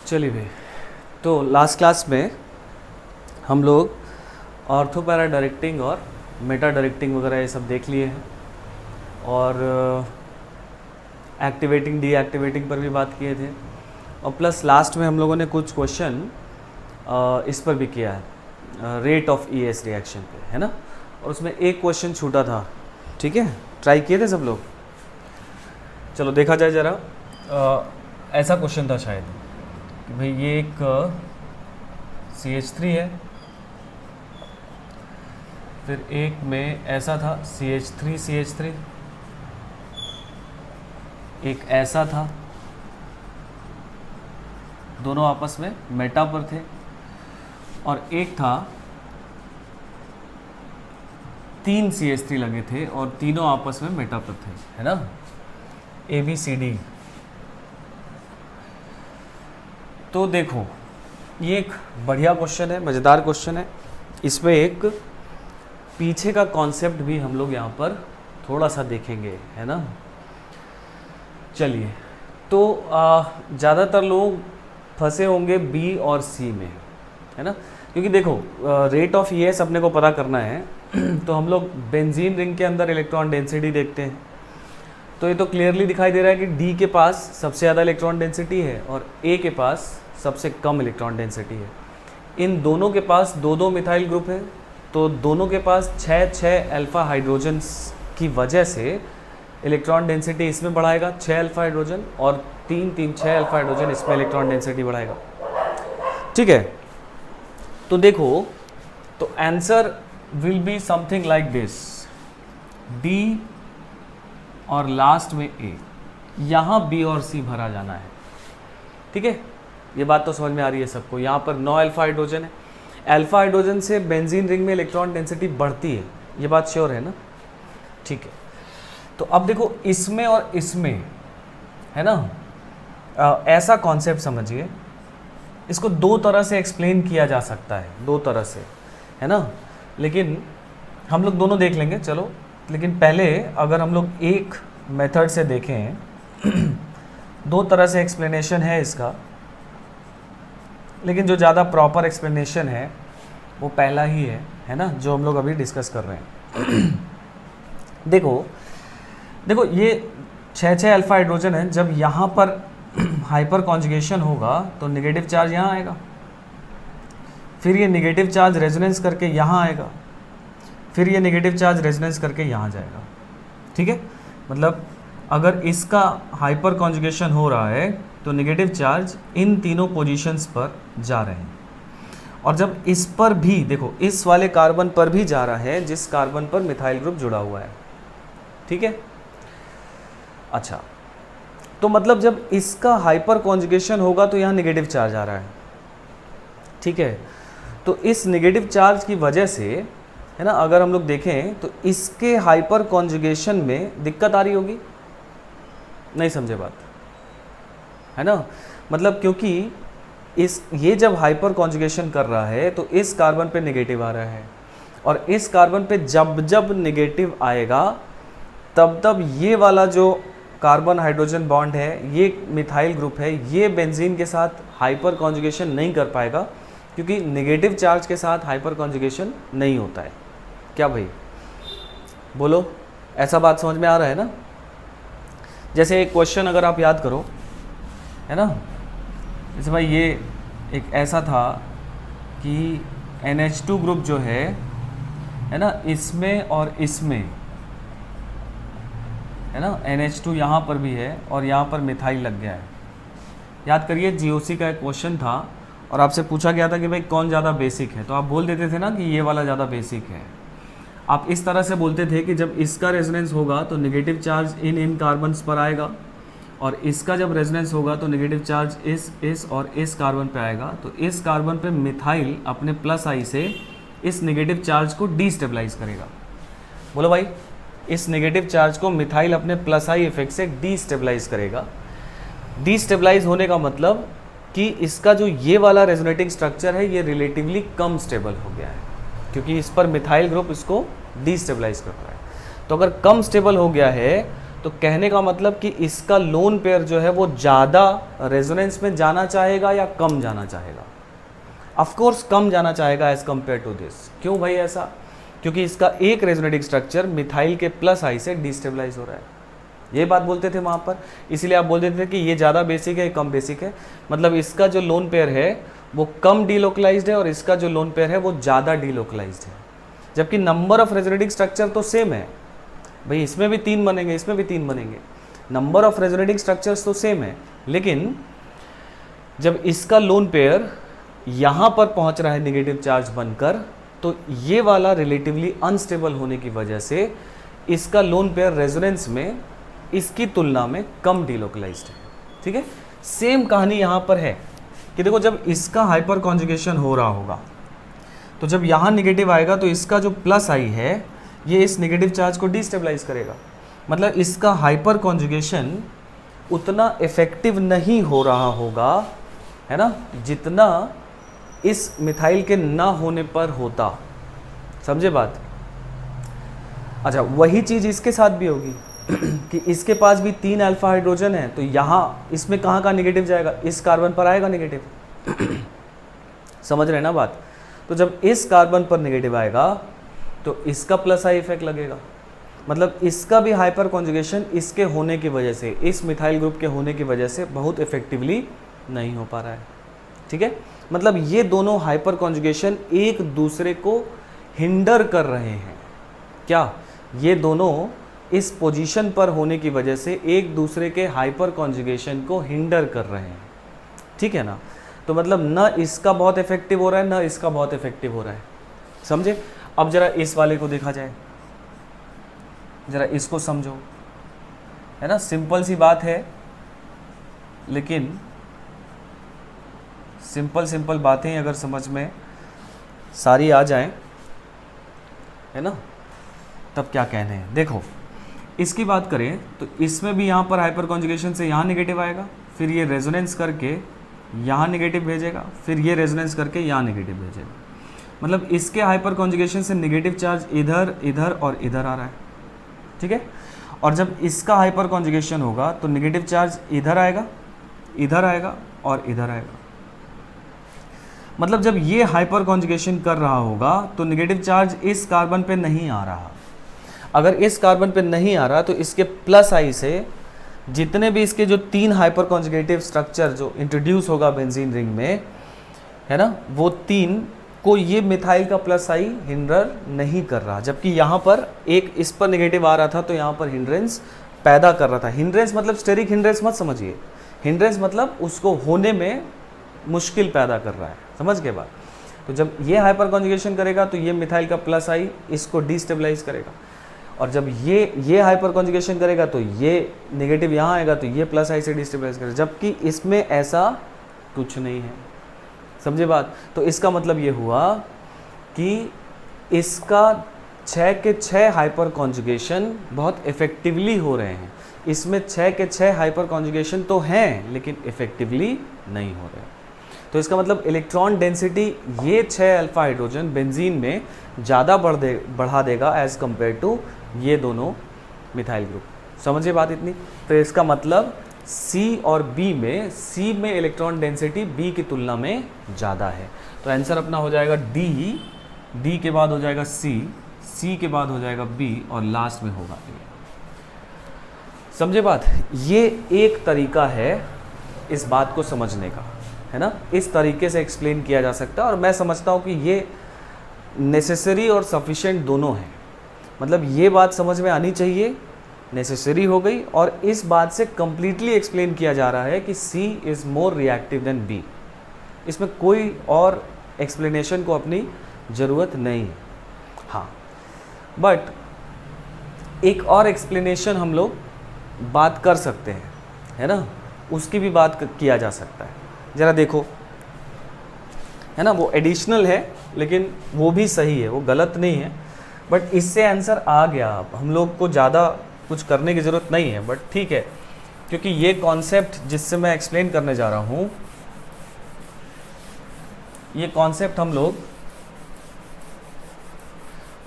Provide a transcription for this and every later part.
चलिए भाई, तो लास्ट क्लास में हम लोग ऑर्थो पैरा डायरेक्टिंग और मेटा डायरेक्टिंग वगैरह ये सब देख लिए हैं और एक्टिवेटिंग डीएक्टिवेटिंग पर भी बात किए थे और प्लस लास्ट में हम लोगों ने कुछ क्वेश्चन इस पर भी किया है, रेट ऑफ ईएस रिएक्शन पे, है ना। और उसमें एक क्वेश्चन छूटा था, ठीक है। ट्राई किए थे सब लोग। चलो देखा जाए ज़रा। ऐसा क्वेश्चन था शायद कि भाई ये एक CH3 है, फिर एक में ऐसा था CH3 एक ऐसा था, दोनों आपस में मेटा पर थे, और एक था 3 CH3 लगे थे और तीनों आपस में मेटा पर थे, है ना। ABCD। तो देखो ये एक बढ़िया क्वेश्चन है, मज़ेदार क्वेश्चन है। इसमें एक पीछे का कॉन्सेप्ट भी हम लोग यहाँ पर थोड़ा सा देखेंगे, है ना। चलिए, तो ज़्यादातर लोग फंसे होंगे B और C में, है ना, क्योंकि देखो रेट ऑफ ईएस अपने को पता करना है तो हम लोग बेंजीन रिंग के अंदर इलेक्ट्रॉन डेंसिटी देखते हैं। तो ये तो क्लियरली दिखाई दे रहा है कि D के पास सबसे ज़्यादा इलेक्ट्रॉन डेंसिटी है और A के पास सबसे कम इलेक्ट्रॉन डेंसिटी है। इन दोनों के पास दो दो मिथाइल ग्रुप है, तो दोनों के पास 6 अल्फ़ा हाइड्रोजन्स की वजह से इलेक्ट्रॉन डेंसिटी इसमें बढ़ाएगा 6 अल्फ़ा हाइड्रोजन, और 6 अल्फ़ा हाइड्रोजन इसमें इलेक्ट्रॉन डेंसिटी बढ़ाएगा, ठीक है। तो देखो, तो answer will be something like this, D और लास्ट में A, यहाँ B और C भरा जाना है, ठीक है। ये बात तो समझ में आ रही है सबको। यहाँ पर 9 अल्फ़ा हाइड्रोजन है, अल्फ़ा हाइड्रोजन से बेंजीन रिंग में इलेक्ट्रॉन डेंसिटी बढ़ती है, ये बात श्योर है ना, ठीक है। तो अब देखो इसमें और इसमें, है ना, ऐसा कॉन्सेप्ट समझिए, इसको दो तरह से एक्सप्लेन किया जा सकता है, दो तरह से, है ना। लेकिन हम लोग दोनों देख लेंगे, चलो। लेकिन पहले अगर हम लोग एक मेथड से देखें दो तरह से एक्सप्लेनेशन है इसका, लेकिन जो ज़्यादा प्रॉपर एक्सप्लेनेशन है वो पहला ही है ना, जो हम लोग अभी डिस्कस कर रहे हैं। देखो ये 6 अल्फ़ा हाइड्रोजन है। जब यहाँ पर हाइपर कॉन्जुगेशन होगा तो नेगेटिव चार्ज यहाँ आएगा, फिर ये नेगेटिव चार्ज रेजोनेंस करके यहाँ आएगा, फिर ये नेगेटिव चार्ज रेजोनेंस करके यहाँ जाएगा, ठीक है। मतलब अगर इसका हाइपर कॉन्जुगेशन हो रहा है तो नेगेटिव चार्ज इन तीनों पोजीशंस पर जा रहे हैं, और जब इस पर भी देखो, इस वाले कार्बन पर भी जा रहा है जिस कार्बन पर मिथाइल ग्रुप जुड़ा हुआ है, ठीक है। अच्छा, तो मतलब जब इसका हाइपर कॉन्जुगेशन होगा तो यहाँ नेगेटिव चार्ज आ रहा है, ठीक है। तो इस नेगेटिव चार्ज की वजह से, है ना, अगर हम लोग देखें तो इसके हाइपर कॉन्जुगेशन में दिक्कत आ रही होगी, नहीं समझे बात, है ना। मतलब क्योंकि ये जब हाइपर कॉन्जुगेशन कर रहा है तो इस कार्बन पे नेगेटिव आ रहा है, और इस कार्बन पे जब नेगेटिव आएगा तब ये वाला जो कार्बन हाइड्रोजन बॉन्ड है, ये मिथाइल ग्रुप है, ये बेंजीन के साथ हाइपर कॉन्जुगेशन नहीं कर पाएगा, क्योंकि नेगेटिव चार्ज के साथ हाइपर कॉन्जुगेशन नहीं होता है। क्या भाई बोलो, ऐसा बात समझ में आ रहा है ना। जैसे एक क्वेश्चन अगर आप याद करो, है ना, जैसे भाई ये एक ऐसा था कि NH2 ग्रुप जो है ना, इसमें और इसमें, है ना, NH2 यहाँ पर भी है और यहाँ पर मिथाइल लग गया है। याद करिए GOC का एक क्वेश्चन था और आपसे पूछा गया था कि भाई कौन ज़्यादा बेसिक है, तो आप बोल देते थे ना कि ये वाला ज़्यादा बेसिक है। आप इस तरह से बोलते थे कि जब इसका रेजोनेंस होगा तो नेगेटिव चार्ज इन कार्बन्स पर आएगा, और इसका जब रेजोनेंस होगा तो नेगेटिव चार्ज इस और इस कार्बन पे आएगा। तो इस कार्बन पे मिथाइल अपने प्लस आई से इस नेगेटिव चार्ज को डीस्टेबलाइज करेगा। बोलो भाई, इस नेगेटिव चार्ज को मिथाइल अपने प्लस आई इफेक्ट से डीस्टेबलाइज करेगा। डीस्टेबलाइज होने का मतलब कि इसका जो ये वाला रेजोनेटिंग स्ट्रक्चर है ये रिलेटिवली कम स्टेबल हो गया है, क्योंकि इस पर मिथाइल ग्रुप इसको डीस्टेबलाइज कर रहा है। तो अगर कम स्टेबल हो गया है तो कहने का मतलब कि इसका लोन पेयर जो है वो ज़्यादा रेजोनेंस में जाना चाहेगा या कम जाना चाहेगा? ऑफ कोर्स कम जाना चाहेगा एज कंपेयर टू दिस। क्यों भाई ऐसा? क्योंकि इसका एक रेजोनेटिंग स्ट्रक्चर मिथाइल के प्लस आई से डिस्टेबलाइज हो रहा है। ये बात बोलते थे वहाँ पर, इसीलिए आप बोलते थे कि ये ज़्यादा बेसिक है, कम बेसिक है। मतलब इसका जो लोन पेयर है वो कम डीलोकलाइज्ड है और इसका जो लोन पेयर है वो ज़्यादा डीलोकलाइज्ड है, जबकि नंबर ऑफ रेजोनेटिंग स्ट्रक्चर तो सेम है भाई। इसमें भी 3 बनेंगे, इसमें भी 3 बनेंगे, नंबर ऑफ रेजोनेटिंग स्ट्रक्चर्स तो सेम है। लेकिन जब इसका लोन पेयर यहाँ पर पहुँच रहा है नेगेटिव चार्ज बनकर, तो ये वाला रिलेटिवली अनस्टेबल होने की वजह से इसका लोन पेयर रेजोनेंस में इसकी तुलना में कम डीलोकलाइज्ड है। ठीक है, सेम कहानी यहाँ पर है कि देखो जब इसका हाइपर कॉन्जुगेशन हो रहा होगा तो जब यहाँ नेगेटिव आएगा तो इसका जो प्लस आई है ये इस नेगेटिव चार्ज को डिस्टेबलाइज करेगा। मतलब इसका हाइपर कॉन्जुगेशन उतना इफेक्टिव नहीं हो रहा होगा, है ना, जितना इस मिथाइल के ना होने पर होता। समझे बात? अच्छा, वही चीज़ इसके साथ भी होगी कि इसके पास भी 3 अल्फा हाइड्रोजन है, तो यहाँ इसमें कहाँ का नेगेटिव जाएगा? इस कार्बन पर आएगा नेगेटिव। समझ रहे हैं ना बात? तो जब इस कार्बन पर नेगेटिव आएगा तो इसका प्लस आई इफेक्ट लगेगा। मतलब इसका भी हाइपर कॉन्जुगेशन इसके होने की वजह से, इस मिथाइल ग्रुप के होने की वजह से बहुत इफेक्टिवली नहीं हो पा रहा है। ठीक है, मतलब ये दोनों हाइपर कॉन्जुगेशन एक दूसरे को हिंडर कर रहे हैं। क्या? ये दोनों इस पोजीशन पर होने की वजह से एक दूसरे के हाइपर कॉन्जुगेशन को हिंडर कर रहे हैं। ठीक है ना? तो मतलब न इसका बहुत इफेक्टिव हो रहा है, न इसका बहुत इफेक्टिव हो रहा है। समझे? अब जरा इस वाले को देखा जाए, जरा इसको समझो, है ना। सिंपल सी बात है, लेकिन सिंपल बातें अगर समझ में सारी आ जाएं, है ना, तब क्या कहने हैं। देखो इसकी बात करें तो इसमें भी यहाँ पर हाइपर कॉन्जुगेशन से यहाँ नेगेटिव आएगा, फिर ये रेजोनेंस करके यहाँ नेगेटिव भेजेगा, फिर ये रेजोनेंस करके यहाँ नेगेटिव भेजेगा। मतलब इसके हाइपर कॉन्जुगेशन से नेगेटिव चार्ज इधर, इधर और इधर आ रहा है। ठीक है, और जब इसका हाइपर कॉन्जुगेशन होगा तो नेगेटिव चार्ज इधर आएगा, इधर आएगा और इधर आएगा। मतलब जब ये हाइपर कॉन्जुगेशन कर रहा होगा तो नेगेटिव चार्ज इस कार्बन पे नहीं आ रहा। अगर इस कार्बन पे नहीं आ रहा तो इसके प्लस आई से जितने भी इसके जो 3 हाइपर कॉन्जुगेटिव स्ट्रक्चर जो इंट्रोड्यूस होगा बेंजीन रिंग में, है ना, वो 3 को ये मिथाइल का प्लस आई हिंडर नहीं कर रहा। जबकि यहाँ पर एक इस पर नेगेटिव आ रहा था तो यहाँ पर हिंड्रेंस पैदा कर रहा था। हिंड्रेंस मतलब स्टेरिक हिंड्रेंस मत समझिए, हिंड्रेंस मतलब उसको होने में मुश्किल पैदा कर रहा है। समझ के बाद? तो जब ये हाइपर कॉन्जुगेशन करेगा तो ये मिथाइल का प्लस आई इसको डिस्टेबलाइज करेगा, और जब ये हाइपर कॉन्जुगेशन करेगा तो ये नेगेटिव यहाँ आएगा तो ये प्लस आई से डिस्टेबलाइज करेगा। जबकि इसमें ऐसा कुछ नहीं है। समझे बात? तो इसका मतलब ये हुआ कि इसका 6 के 6 हाइपर कॉन्जुगेशन बहुत इफेक्टिवली हो रहे हैं। इसमें 6 के 6 हाइपर कॉन्जुगेशन तो हैं लेकिन इफेक्टिवली नहीं हो रहे। तो इसका मतलब इलेक्ट्रॉन डेंसिटी ये 6 अल्फा हाइड्रोजन बेंजीन में ज़्यादा बढ़ा देगा एज़ कम्पेयर टू ये दोनों मिथाइल ग्रुप। समझिए बात इतनी? तो इसका मतलब C और B में, C में इलेक्ट्रॉन डेंसिटी B की तुलना में ज़्यादा है। तो आंसर अपना हो जाएगा D के बाद हो जाएगा C के बाद हो जाएगा B और लास्ट में होगा A। समझे बात? ये एक तरीका है इस बात को समझने का, है ना। इस तरीके से एक्सप्लेन किया जा सकता है और मैं समझता हूँ कि ये नेसेसरी और सफिशिएंट दोनों हैं। मतलब ये बात समझ में आनी चाहिए, नेसेसरी हो गई, और इस बात से कम्प्लीटली एक्सप्लेन किया जा रहा है कि C is more reactive than B। इसमें कोई और एक्सप्लेनेशन को अपनी ज़रूरत नहीं है। हाँ, बट एक और एक्सप्लेनेशन हम लोग बात कर सकते हैं, है ना, उसकी भी बात किया जा सकता है। ज़रा देखो, है ना, वो एडिशनल है लेकिन वो भी सही है, वो गलत नहीं है। बट इससे आंसर आ गया, अब हम लोग को ज़्यादा कुछ करने की ज़रूरत नहीं है। बट ठीक है, क्योंकि ये कॉन्सेप्ट जिससे मैं एक्सप्लेन करने जा रहा हूँ, ये कॉन्सेप्ट हम लोग,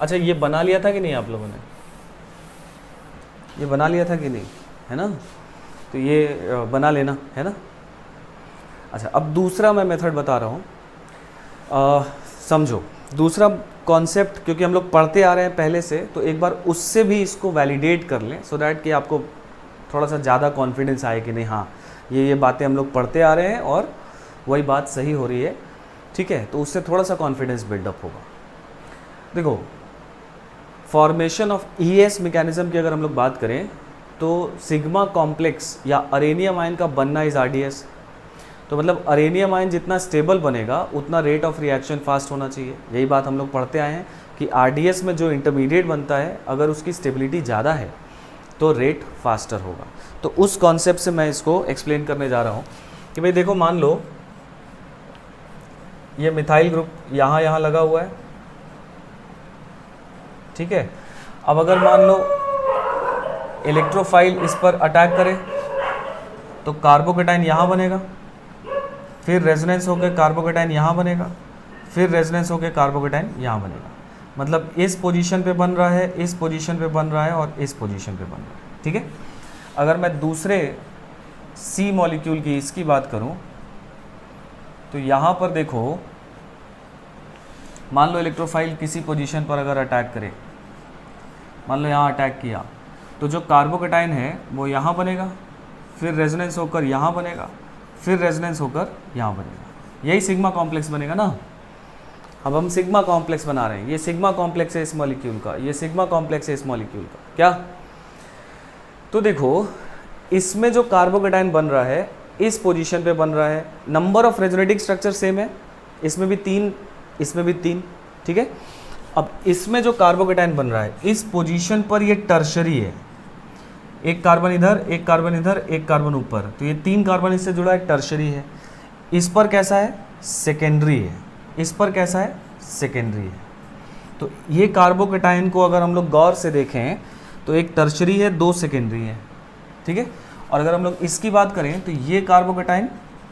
अच्छा ये बना लिया था कि नहीं आप लोगों ने? ये बना लिया था कि नहीं, है ना? तो ये बना लेना, है ना? अच्छा, अब दूसरा मैं मेथड बता रहा हूँ, समझो दूसरा कॉन्सेप्ट, क्योंकि हम लोग पढ़ते आ रहे हैं पहले से, तो एक बार उससे भी इसको वैलिडेट कर लें सो दैट कि आपको थोड़ा सा ज़्यादा कॉन्फिडेंस आए कि नहीं, हाँ ये बातें हम लोग पढ़ते आ रहे हैं और वही बात सही हो रही है, ठीक है? तो उससे थोड़ा सा कॉन्फिडेंस बिल्डअप होगा। देखो, फॉर्मेशन ऑफ ईएस मैकेनिज्म की अगर हम लोग बात करें तो सिग्मा कॉम्प्लेक्स या अरेनियम आयन का बनना इज आरडीएस। तो मतलब अरेनियम आयन जितना स्टेबल बनेगा उतना रेट ऑफ रिएक्शन फास्ट होना चाहिए। यही बात हम लोग पढ़ते आए हैं कि आरडीएस में जो इंटरमीडिएट बनता है अगर उसकी स्टेबिलिटी ज़्यादा है तो रेट फास्टर होगा। तो उस कॉन्सेप्ट से मैं इसको एक्सप्लेन करने जा रहा हूँ कि भाई देखो, मान लो ये मिथाइल ग्रुप यहाँ लगा हुआ है, ठीक है? अब अगर मान लो इलेक्ट्रोफाइल इस पर अटैक करे तो कार्बोकेटाइन यहाँ बनेगा, फिर रेजोनेंस होकर कार्बोकेटाइन यहाँ बनेगा, फिर रेजोनेंस होकर कार्बोकेटाइन यहाँ बनेगा। मतलब इस पोजीशन पे बन रहा है, इस पोजीशन पे बन रहा है और इस पोजीशन पे बन रहा है, ठीक है? अगर मैं दूसरे सी मॉलिक्यूल की इसकी बात करूं तो यहाँ पर देखो, मान लो इलेक्ट्रोफाइल किसी पोजीशन पर अगर अटैक करे, मान लो यहाँ अटैक किया, तो जो कार्बोकेटाइन है वो यहाँ बनेगा, फिर रेजोनेंस होकर यहाँ बनेगा, फिर रेजोनेंस होकर यहाँ बनेगा। यही सिग्मा कॉम्प्लेक्स बनेगा ना। अब हम सिग्मा कॉम्प्लेक्स बना रहे हैं, ये सिग्मा कॉम्प्लेक्स है इस मॉलिक्यूल का, ये सिग्मा कॉम्प्लेक्स है इस मॉलिक्यूल का, क्या? तो देखो, इसमें जो कार्बोकेटाइन बन रहा है इस पोजीशन पे बन रहा है, number of resonating structure same है, इसमें भी 3, इसमें भी 3, ठीक है? अब इसमें जो कार्बोकेटाइन बन रहा है इस पोजीशन पर ये टर्शरी है, एक कार्बन इधर, एक कार्बन इधर, एक कार्बन ऊपर, तो ये 3 कार्बन इससे जुड़ा है, टर्शरी है। इस पर कैसा है? सेकेंडरी है। इस पर कैसा है? सेकेंडरी है। तो ये कार्बोकेटाइन को अगर हम लोग गौर से देखें तो एक टर्शरी है, 2 सेकेंडरी है, ठीक है? और अगर हम लोग इसकी बात करें तो ये कार्बोकेटाइन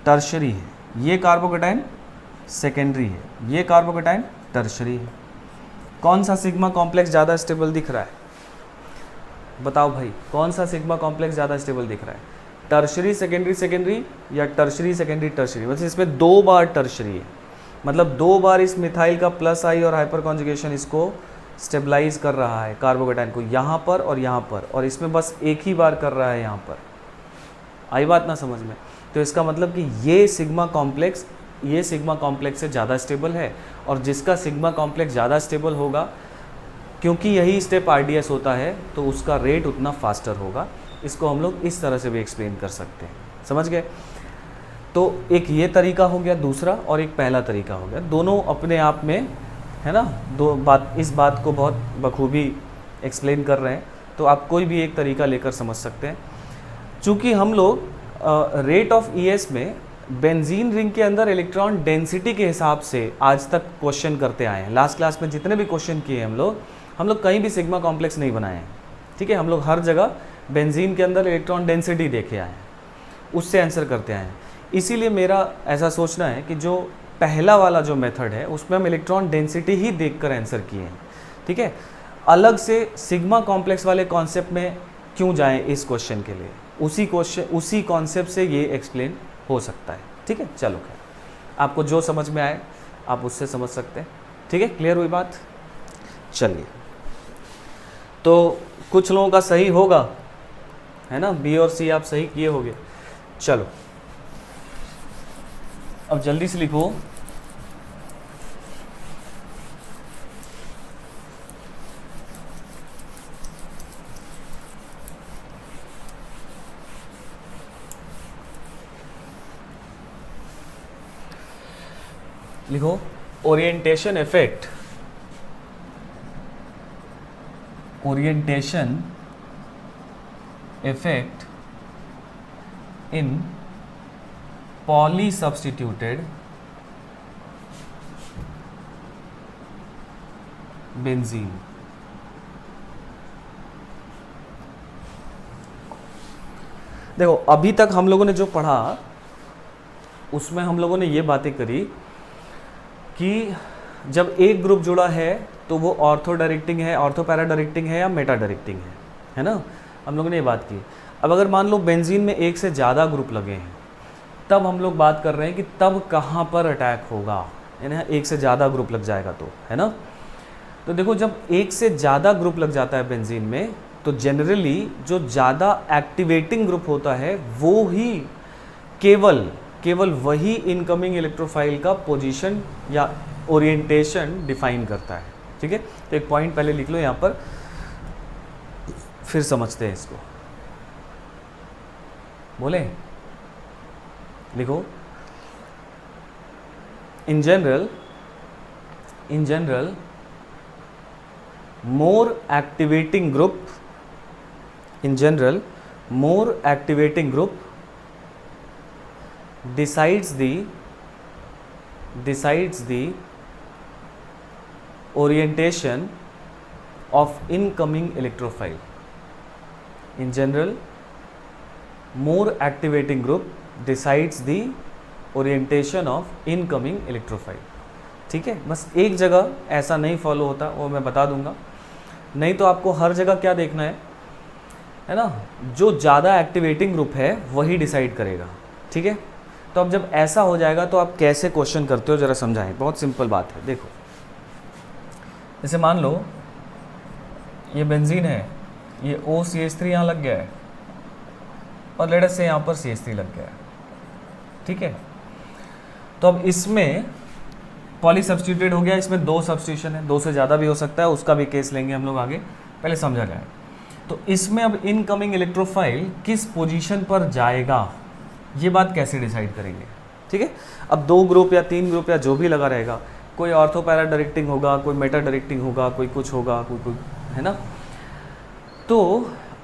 टर्शरी है, ये कार्बोकेटाइन सेकेंडरी है, ये कार्बोकेटाइन टर्शरी है। कौन सा सिग्मा कॉम्प्लेक्स ज़्यादा स्टेबल दिख रहा है? बताओ भाई, कौन सा सिग्मा कॉम्प्लेक्स ज़्यादा स्टेबल दिख रहा है? टर्शरी सेकेंडरी सेकेंडरी या टर्शरी सेकेंडरी टर्शरी? मतलब इसमें 2 बार टर्शरी है, मतलब 2 बार इस मिथाइल का प्लस आई और हाइपर कॉन्जुगेशन इसको स्टेबलाइज कर रहा है कार्बोकेटाइन को, यहाँ पर और यहाँ पर, और इसमें बस एक ही बार कर रहा है यहाँ पर। आई बात ना समझ में? तो इसका मतलब कि ये सिग्मा कॉम्प्लेक्स से ज़्यादा स्टेबल है, और जिसका सिग्मा कॉम्प्लेक्स ज़्यादा स्टेबल होगा, क्योंकि यही स्टेप आरडीएस होता है, तो उसका रेट उतना फास्टर होगा। इसको हम लोग इस तरह से भी एक्सप्लेन कर सकते हैं, समझ गए? तो एक ये तरीका हो गया दूसरा, और एक पहला तरीका हो गया, दोनों अपने आप में, है ना, इस बात को बहुत बखूबी एक्सप्लेन कर रहे हैं। तो आप कोई भी एक तरीका लेकर समझ सकते हैं। चूँकि हम लोग रेट ऑफ ईएस में बेंजीन रिंग के अंदर इलेक्ट्रॉन डेंसिटी के हिसाब से आज तक क्वेश्चन करते आए हैं। लास्ट क्लास में जितने भी क्वेश्चन किए हम लोग कहीं भी सिग्मा कॉम्प्लेक्स नहीं बनाए हैं, ठीक है? हम लोग हर जगह बेंजीन के अंदर इलेक्ट्रॉन डेंसिटी देखे आए हैं, उससे आंसर करते आए हैं। इसीलिए मेरा ऐसा सोचना है कि जो पहला वाला जो मेथड है उसमें हम इलेक्ट्रॉन डेंसिटी ही देखकर आंसर किए हैं, ठीक है? अलग से सिग्मा कॉम्प्लेक्स वाले कॉन्सेप्ट में क्यों जाएं इस क्वेश्चन के लिए? उसी कॉन्सेप्ट से ये एक्सप्लेन हो सकता है, ठीक है? चलो खैर, आपको जो समझ में आए आप उससे समझ सकते हैं, ठीक है? क्लियर हुई बात? चलिए, तो कुछ लोगों का सही होगा, है ना? बी और सी आप सही किए होंगे। चलो, अब जल्दी से लिखो, लिखो orientation effect, orientation effect in polysubstituted benzene. देखो, अभी तक हम लोगों ने जो पढ़ा उसमें हम लोगों ने ये बातें करी कि जब एक ग्रुप जुड़ा है तो वो ऑर्थो डायरेक्टिंग है, ऑर्थो पैरा डायरेक्टिंग है या मेटा डायरेक्टिंग है ना? हम लोगों ने ये बात की। अब अगर मान लो बेंजीन में एक से ज़्यादा ग्रुप लगे हैं, तब हम लोग बात कर रहे हैं कि तब कहाँ पर अटैक होगा, यानी एक से ज़्यादा ग्रुप लग जाएगा तो, है ना। तो देखो जब एक से ज़्यादा ग्रुप लग जाता है बेंजीन में, तो जनरली जो ज़्यादा एक्टिवेटिंग ग्रुप होता है वो ही केवल वही इनकमिंग इलेक्ट्रोफाइल का पोजीशन या ओरिएंटेशन डिफाइन करता है। ठीक है, तो एक पॉइंट पहले लिख लो यहाँ पर, फिर समझते हैं इसको। बोले लिखो, in general more activating group decides the orientation of incoming electrophile. In general, more activating group decides the orientation of incoming electrophile. ठीक है, बस एक जगह ऐसा नहीं फॉलो होता, वो मैं बता दूंगा, नहीं तो आपको हर जगह क्या देखना है ना, जो ज़्यादा एक्टिवेटिंग ग्रुप है वही डिसाइड करेगा। ठीक है, तो अब जब ऐसा हो जाएगा तो आप कैसे क्वेश्चन करते हो ज़रा समझाएं। बहुत सिंपल बात है, देखो जैसे मान लो ये बेंजीन है, ये OCH3 यहाँ लग गया है और लेट अस से यहाँ पर CH3 लग गया है। ठीक है, तो अब इसमें पॉली सब्स्टिट्यूटेड हो गया, इसमें 2 सब्स्टिट्यूशन है, 2 से ज़्यादा भी हो सकता है, उसका भी केस लेंगे हम लोग आगे, पहले समझा जाए। तो इसमें अब इनकमिंग इलेक्ट्रोफाइल किस पोजीशन पर जाएगा, ये बात कैसे डिसाइड करेंगे। ठीक है, अब 2 ग्रुप या 3 ग्रुप या जो भी लगा रहेगा, कोई ऑर्थो पैरा डायरेक्टिंग होगा, कोई मेटा डायरेक्टिंग होगा, कोई कुछ होगा, कोई है ना। तो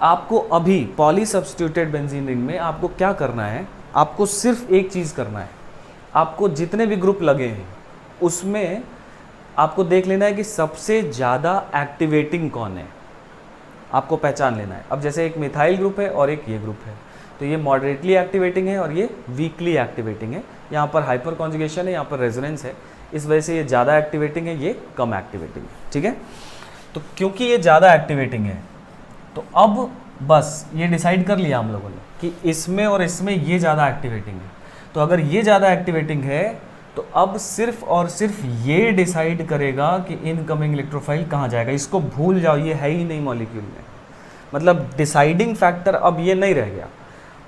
आपको अभी पॉली सब्स्टिट्यूटेड बेंजीन रिंग में आपको क्या करना है, आपको सिर्फ एक चीज़ करना है, आपको जितने भी ग्रुप लगे हैं उसमें आपको देख लेना है कि सबसे ज़्यादा एक्टिवेटिंग कौन है, आपको पहचान लेना है। अब जैसे एक मिथाइल ग्रुप है और एक ये ग्रुप है, तो ये मॉडरेटली एक्टिवेटिंग है और ये वीकली एक्टिवेटिंग है, यहाँ पर हाइपर कॉन्जुगेशन है, यहाँ पर रेजोनेंस है, इस वजह से ये ज़्यादा एक्टिवेटिंग है, ये कम एक्टिवेटिंग है। ठीक है, तो क्योंकि ये ज़्यादा एक्टिवेटिंग है तो अब बस ये डिसाइड कर लिया हम लोगों ने कि इसमें और इसमें ये ज़्यादा एक्टिवेटिंग है। तो अगर ये ज़्यादा एक्टिवेटिंग है तो अब सिर्फ और सिर्फ ये डिसाइड करेगा कि इनकमिंग इलेक्ट्रोफाइल कहाँ जाएगा। इसको भूल जाओ, ये है ही नहीं मॉलिक्यूल में, मतलब डिसाइडिंग फैक्टर अब ये नहीं रह गया।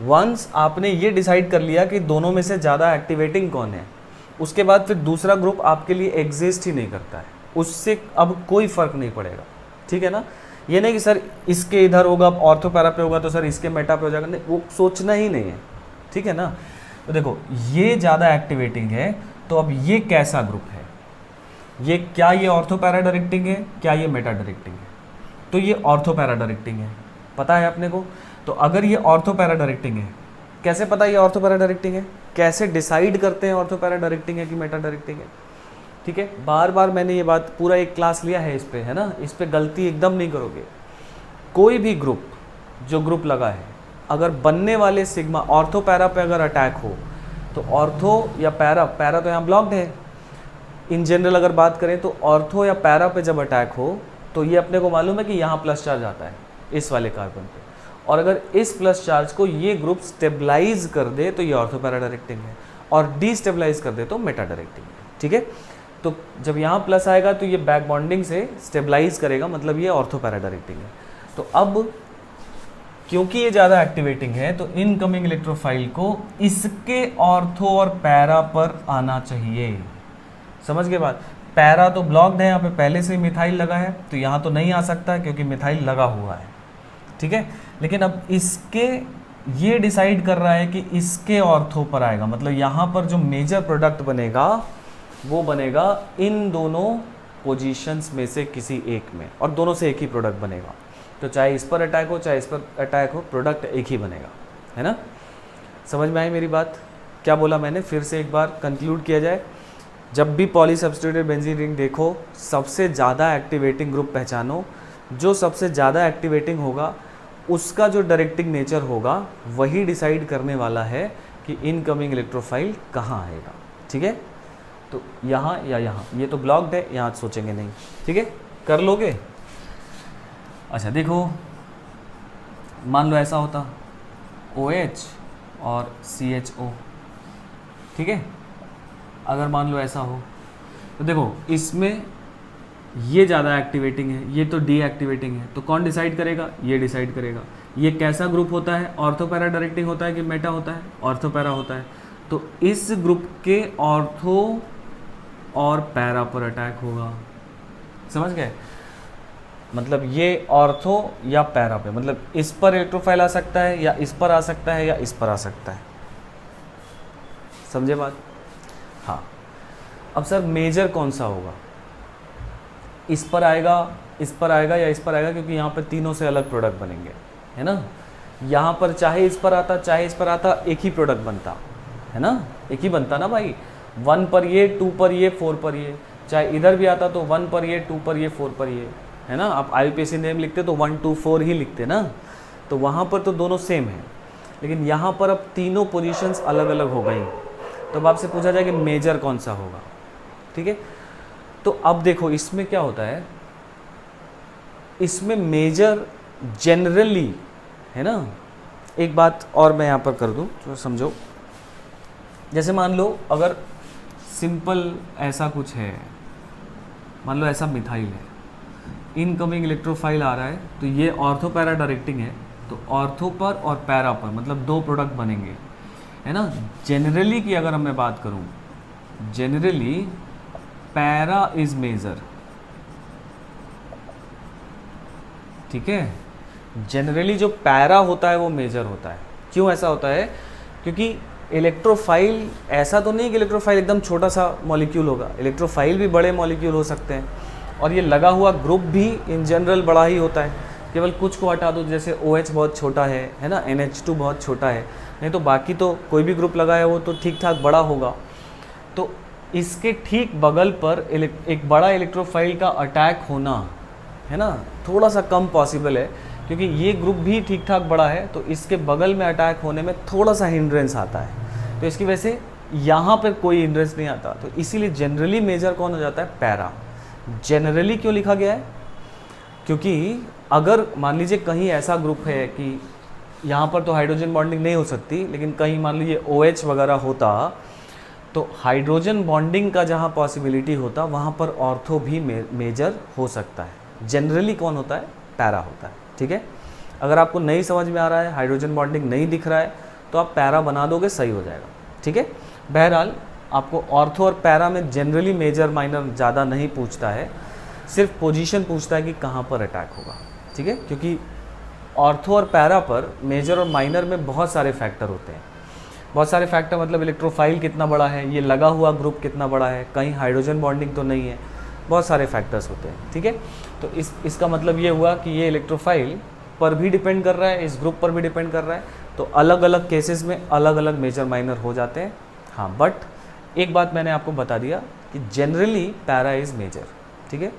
वंस आपने ये डिसाइड कर लिया कि दोनों में से ज़्यादा एक्टिवेटिंग कौन है, उसके बाद फिर दूसरा ग्रुप आपके लिए एग्जिस्ट ही नहीं करता है, उससे अब कोई फ़र्क नहीं पड़ेगा। ठीक है ना, ये नहीं कि सर इसके इधर होगा, ऑर्थो पैरा पे होगा तो सर इसके मेटा पे हो जाएगा, नहीं, वो सोचना ही नहीं है। ठीक है ना, तो देखो ये ज़्यादा एक्टिवेटिंग है, तो अब ये कैसा ग्रुप है, ये क्या ये ऑर्थो पैरा डायरेक्टिंग है, क्या ये मेटा डायरेक्टिंग है, तो ये ऑर्थो पैरा डायरेक्टिंग है, पता है अपने को। तो अगर ये ऑर्थो पैरा डायरेक्टिंग है, कैसे पता ये ऑर्थो पैरा डायरेक्टिंग है, कैसे डिसाइड करते हैं ऑर्थो पैरा डायरेक्टिंग है कि मेटा डायरेक्टिंग है। ठीक है, बार बार मैंने ये बात पूरा एक क्लास लिया है इस पे, है ना, इस पे गलती एकदम नहीं करोगे। कोई भी ग्रुप जो ग्रुप लगा है, अगर बनने वाले सिग्मा ऑर्थो पैरा पे अगर अटैक हो तो ऑर्थो या पैरा, पैरा तो यहाँ ब्लॉक्ड है, इन जनरल अगर बात करें तो ऑर्थो या पैरा पे जब अटैक हो तो ये अपने को मालूम है कि यहाँ प्लस चार्ज आता है इस वाले कार्बन पे, और अगर इस प्लस चार्ज को ये ग्रुप स्टेबलाइज कर दे तो ये ऑर्थो पैरा डायरेक्टिंग है, और डिस्टेबलाइज कर दे तो मेटा डायरेक्टिंग है। ठीक है, तो जब यहाँ प्लस आएगा तो ये बैक बॉन्डिंग से स्टेबलाइज करेगा, मतलब ये ऑर्थो पैरा डायरेक्टिंग है। तो अब क्योंकि ये ज़्यादा एक्टिवेटिंग है तो इनकमिंग इलेक्ट्रोफाइल को इसके ऑर्थो और पैरा पर आना चाहिए। समझ गए बात, पैरा तो ब्लॉक्ड है, यहाँ पे पहले से मिथाइल लगा है तो यहाँ तो नहीं आ सकता क्योंकि मिथाइल लगा हुआ है। ठीक है, लेकिन अब इसके ये डिसाइड कर रहा है कि इसके ऑर्थो पर आएगा, मतलब यहाँ पर जो मेजर प्रोडक्ट बनेगा वो बनेगा इन दोनों पोजीशंस में से किसी एक में, और दोनों से एक ही प्रोडक्ट बनेगा। तो चाहे इस पर अटैक हो चाहे इस पर अटैक हो, प्रोडक्ट एक ही बनेगा, है ना। समझ में आई मेरी बात, क्या बोला मैंने, फिर से एक बार कंक्लूड किया जाए। जब भी पॉली सब्स्टिट्यूटेड बेंजीन रिंग देखो, सबसे ज़्यादा एक्टिवेटिंग ग्रुप पहचानो, जो सबसे ज़्यादा एक्टिवेटिंग होगा उसका जो डायरेक्टिंग नेचर होगा वही डिसाइड करने वाला है कि इनकमिंग इलेक्ट्रोफाइल कहाँ आएगा। ठीक है, तो यहाँ या यहाँ, ये तो ब्लॉक्ड है, यहाँ सोचेंगे नहीं। ठीक है, कर लोगे। अच्छा देखो, मान लो ऐसा होता OH और CHO, ठीक है। अगर मान लो ऐसा हो तो देखो इसमें ये ज़्यादा एक्टिवेटिंग है, ये तो डीएक्टिवेटिंग है, तो कौन डिसाइड करेगा? ये डिसाइड करेगा। ये कैसा ग्रुप होता है? ऑर्थो पैरा डायरेक्टिंग होता है कि मेटा होता है? ऑर्थो पैरा होता है। तो इस ग्रुप के ऑर्थो और पैरा पर अटैक होगा, समझ गए? मतलब ये ऑर्थो या पैरा पे, मतलब इस पर इलेक्ट्रोफाइल आ सकता है या इस पर आ सकता है या इस पर आ सकता है, समझे बात? हाँ। अब सर मेजर कौन सा होगा? इस पर आएगा, इस पर आएगा या इस पर आएगा, क्योंकि यहाँ पर तीनों से अलग प्रोडक्ट बनेंगे, है ना। यहाँ पर चाहे इस पर आता चाहे इस पर आता, एक ही प्रोडक्ट बनता है ना, एक ही बनता ना भाई। 1 पर ये, 2 पर ये, 4 पर ये। चाहे इधर भी आता तो 1 पर ये, 2 पर ये, 4 पर ये, है ना। आप IUPAC नेम लिखते तो 1 2 4 ही लिखते ना, तो वहाँ पर तो दोनों सेम है। लेकिन यहाँ पर अब तीनों पोजीशंस अलग अलग हो गई, तो अब आपसे पूछा जाए कि मेजर कौन सा होगा, ठीक है। तो अब देखो इसमें क्या होता है, इसमें मेजर जनरली, है ना। एक बात और मैं यहाँ पर कर दूँ तो समझो, जैसे मान लो अगर सिंपल ऐसा कुछ है, मान लो ऐसा मिथाइल है, इनकमिंग इलेक्ट्रोफाइल आ रहा है, तो ये ऑर्थो पैरा डायरेक्टिंग है, तो ऑर्थो पर और पैरा पर मतलब 2 प्रोडक्ट बनेंगे, है ना। जनरली की अगर मैं बात करूँ, जनरली पैरा इज मेजर, ठीक है। जनरली जो पैरा होता है वो मेजर होता है। क्यों ऐसा होता है? क्योंकि इलेक्ट्रोफाइल ऐसा तो नहीं कि इलेक्ट्रोफाइल एकदम छोटा सा मॉलिक्यूल होगा, इलेक्ट्रोफाइल भी बड़े मॉलिक्यूल हो सकते हैं, और ये लगा हुआ ग्रुप भी इन जनरल बड़ा ही होता है। केवल कुछ को हटा दो, जैसे OH बहुत छोटा है ना, NH2 बहुत छोटा है, नहीं तो बाकी तो कोई भी ग्रुप लगा है वो तो ठीक ठाक बड़ा होगा। तो इसके ठीक बगल पर एक बड़ा इलेक्ट्रोफाइल का अटैक होना, है ना, थोड़ा सा कम पॉसिबल है, क्योंकि ये ग्रुप भी ठीक ठाक बड़ा है, तो इसके बगल में अटैक होने में थोड़ा सा हिंड्रेंस आता है, तो इसकी वजह से यहाँ पर कोई हिंड्रेंस नहीं आता। तो इसीलिए जनरली मेजर कौन हो जाता है? पैरा। जनरली क्यों लिखा गया है? क्योंकि अगर मान लीजिए कहीं ऐसा ग्रुप है कि यहाँ पर तो हाइड्रोजन बॉन्डिंग नहीं हो सकती, लेकिन कहीं मान लीजिए OH वगैरह होता, तो हाइड्रोजन बॉन्डिंग का जहाँ पॉसिबिलिटी होता वहाँ पर ऑर्थो भी मेजर हो सकता है। जनरली कौन होता है? पैरा होता है, ठीक है। अगर आपको नहीं समझ में आ रहा है, हाइड्रोजन बॉन्डिंग नहीं दिख रहा है, तो आप पैरा बना दोगे, सही हो जाएगा, ठीक है। बहरहाल आपको ऑर्थो और पैरा में जनरली मेजर माइनर ज़्यादा नहीं पूछता है, सिर्फ पोजीशन पूछता है कि कहाँ पर अटैक होगा, ठीक है। क्योंकि ऑर्थो और पैरा पर मेजर और माइनर में बहुत सारे फैक्टर होते हैं। बहुत सारे फैक्टर मतलब इलेक्ट्रोफाइल कितना बड़ा है, ये लगा हुआ ग्रुप कितना बड़ा है, कहीं हाइड्रोजन बॉन्डिंग तो नहीं है, बहुत सारे फैक्टर्स होते हैं, ठीक है। तो इसका मतलब ये हुआ कि ये इलेक्ट्रोफाइल पर भी डिपेंड कर रहा है, इस ग्रुप पर भी डिपेंड कर रहा है, तो अलग अलग केसेस में अलग अलग मेजर माइनर हो जाते हैं। हाँ, बट एक बात मैंने आपको बता दिया कि जनरली पैरा इज़ मेजर, ठीक है।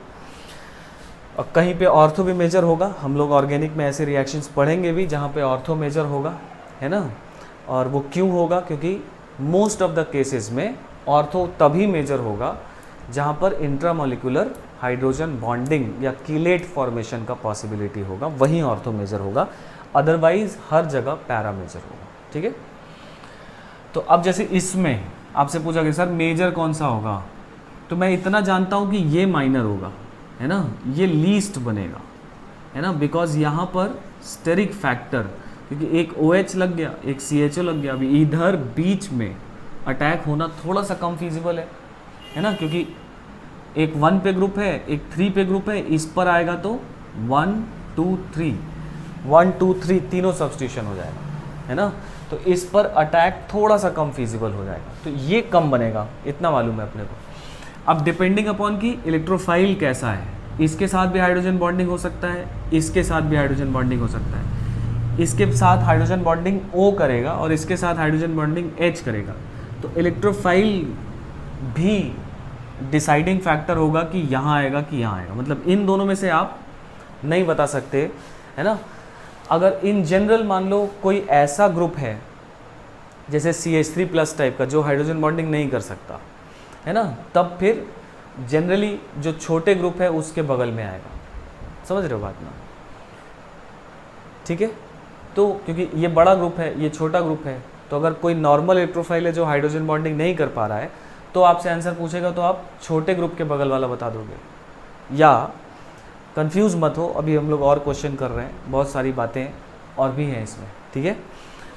और कहीं पे ऑर्थो भी मेजर होगा, हम लोग ऑर्गेनिक में ऐसे रिएक्शंस पढ़ेंगे भी जहाँ पे ऑर्थो मेजर होगा, है ना। और वो क्यों होगा? क्योंकि मोस्ट ऑफ द केसेस में ऑर्थो तभी मेजर होगा जहाँ पर इंट्रामोलिकुलर हाइड्रोजन बॉन्डिंग या कीलेट फॉर्मेशन का पॉसिबिलिटी होगा, वहीं ऑर्थो मेजर होगा, अदरवाइज हर जगह पैरा मेजर होगा, ठीक है। तो अब जैसे इसमें आपसे पूछा गया सर मेजर कौन सा होगा, तो मैं इतना जानता हूँ कि ये माइनर होगा, है ना, ये लीस्ट बनेगा, है ना, बिकॉज यहाँ पर स्टेरिक फैक्टर, क्योंकि एक OH लग गया, एक CHO लग गया, अभी इधर बीच में अटैक होना थोड़ा सा कम फीजिबल है ना, क्योंकि एक 1 पे ग्रुप है, एक 3 पे ग्रुप है, इस पर आएगा तो 1 2 3 1 2 3 तीनों सब्स्टिट्यूशन हो जाएगा, है ना, तो इस पर अटैक थोड़ा सा कम फीजिबल हो जाएगा, तो ये कम बनेगा, इतना मालूम है अपने को। अब डिपेंडिंग अपॉन कि इलेक्ट्रोफाइल कैसा है, इसके साथ भी हाइड्रोजन बॉन्डिंग हो सकता है, इसके साथ भी हाइड्रोजन बॉन्डिंग हो सकता है, इसके साथ हाइड्रोजन बॉन्डिंग O करेगा और इसके साथ हाइड्रोजन बॉन्डिंग H करेगा, तो इलेक्ट्रोफाइल भी डिसाइडिंग फैक्टर होगा कि यहाँ आएगा कि यहाँ आएगा, मतलब इन दोनों में से आप नहीं बता सकते, है ना। अगर इन जनरल मान लो कोई ऐसा ग्रुप है जैसे CH3+ टाइप का जो हाइड्रोजन बॉन्डिंग नहीं कर सकता, है ना, तब फिर जनरली जो छोटे ग्रुप है उसके बगल में आएगा, समझ रहे हो बात ना, ठीक है। तो क्योंकि ये बड़ा ग्रुप है, ये छोटा ग्रुप है, तो अगर कोई नॉर्मल इलेक्ट्रोफाइल है जो हाइड्रोजन बॉन्डिंग नहीं कर पा रहा है तो आपसे आंसर पूछेगा तो आप छोटे ग्रुप के बगल वाला बता दोगे। या कंफ्यूज मत हो, अभी हम लोग और क्वेश्चन कर रहे हैं, बहुत सारी बातें और भी हैं इसमें, ठीक है।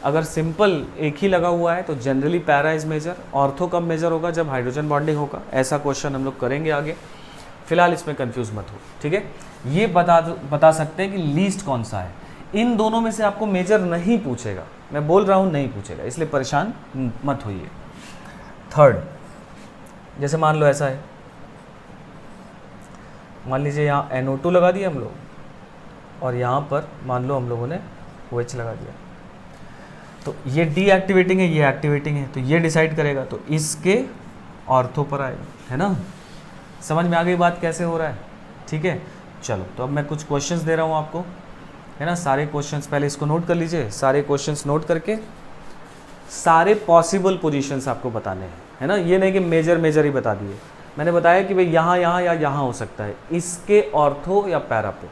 अगर सिंपल एक ही लगा हुआ है तो generally para is major, ortho कब मेजर होगा, जब हाइड्रोजन बॉन्डिंग होगा। ऐसा क्वेश्चन हम लोग करेंगे आगे, फिलहाल इसमें कंफ्यूज मत हो, ठीक है। ये बता सकते हैं कि लीस्ट कौन सा है। इन दोनों में से आपको मेजर नहीं पूछेगा, मैं बोल रहा हूँ नहीं पूछेगा, इसलिए परेशान मत होइए। थर्ड, जैसे मान लो ऐसा है, मान लीजिए यहाँ NO2 लगा दिया हम लोग और यहाँ पर मान लो हम लोगों ने OH लगा दिया, तो ये डीएक्टिवेटिंग है, ये एक्टिवेटिंग है, तो ये डिसाइड करेगा, तो इसके ऑर्थो पर आएगा, है ना। समझ में आ गई बात कैसे हो रहा है, ठीक है। चलो तो अब मैं कुछ क्वेश्चंस दे रहा हूँ आपको, है ना। सारे क्वेश्चंस पहले इसको नोट कर लीजिए, सारे क्वेश्चंस नोट करके सारे पॉसिबल पोजीशंस आपको बताने हैं, है ना। ये नहीं कि मेजर ही बता दिए, मैंने बताया कि भाई यहाँ या यहाँ हो सकता है, इसके ऑर्थो या पैरा पे,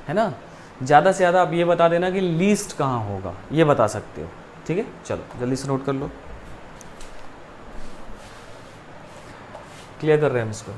है ना। ज़्यादा से ज़्यादा आप ये बता देना कि लीस्ट कहाँ होगा, ये बता सकते हो, ठीक है। चलो जल्दी से नोट कर लो, क्लियर कर रहे हैं हम इसको।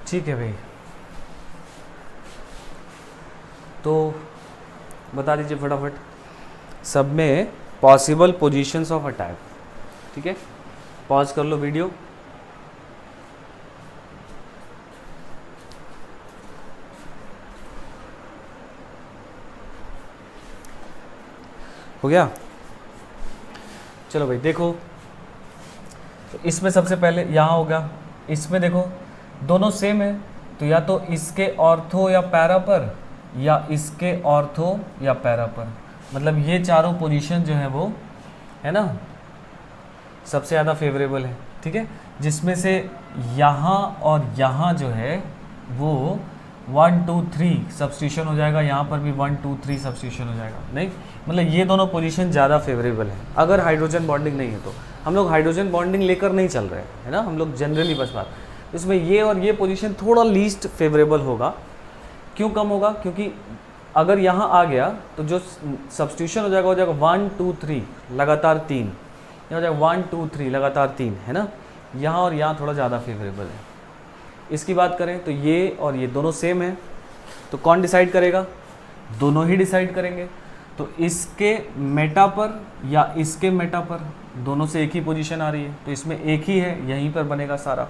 ठीक है भाई, तो बता दीजिए फटाफट सब में पॉसिबल पोजीशंस ऑफ अटैक, ठीक है। पॉज कर लो वीडियो, हो गया। चलो भाई देखो, तो इसमें सबसे पहले यहाँ हो गया, इसमें देखो दोनों सेम है, तो या तो इसके ऑर्थो या पैरा पर या इसके ऑर्थो या पैरा पर, मतलब ये चारों पोजीशन जो है वो, है ना, सबसे ज़्यादा फेवरेबल है, ठीक है। जिसमें से यहाँ और यहाँ जो है वो 1 2 3 सब्स्टिट्यूशन हो जाएगा, यहाँ पर भी 1 2 3 सब्स्टिट्यूशन हो जाएगा, नहीं मतलब ये दोनों पोजीशन ज़्यादा फेवरेबल है। अगर हाइड्रोजन बॉन्डिंग नहीं है तो हम लोग हाइड्रोजन बॉन्डिंग लेकर नहीं चल रहे हैं, है ना, हम लोग जनरली बस बात, इसमें ये और ये पोजीशन थोड़ा लीस्ट फेवरेबल होगा। क्यों कम होगा, क्योंकि अगर यहाँ आ गया तो जो सब्स्टिट्यूशन हो जाएगा 1 2 3 लगातार 3, यहाँ हो जाएगा 1 2 3 लगातार 3, है ना। यहाँ और यहाँ थोड़ा ज़्यादा फेवरेबल है। इसकी बात करें तो ये और ये दोनों सेम है, तो कौन डिसाइड करेगा, दोनों ही डिसाइड करेंगे। तो इसके मेटा पर या इसके मेटा पर, दोनों से एक ही पोजीशन आ रही है, तो इसमें एक ही है, यहीं पर बनेगा सारा।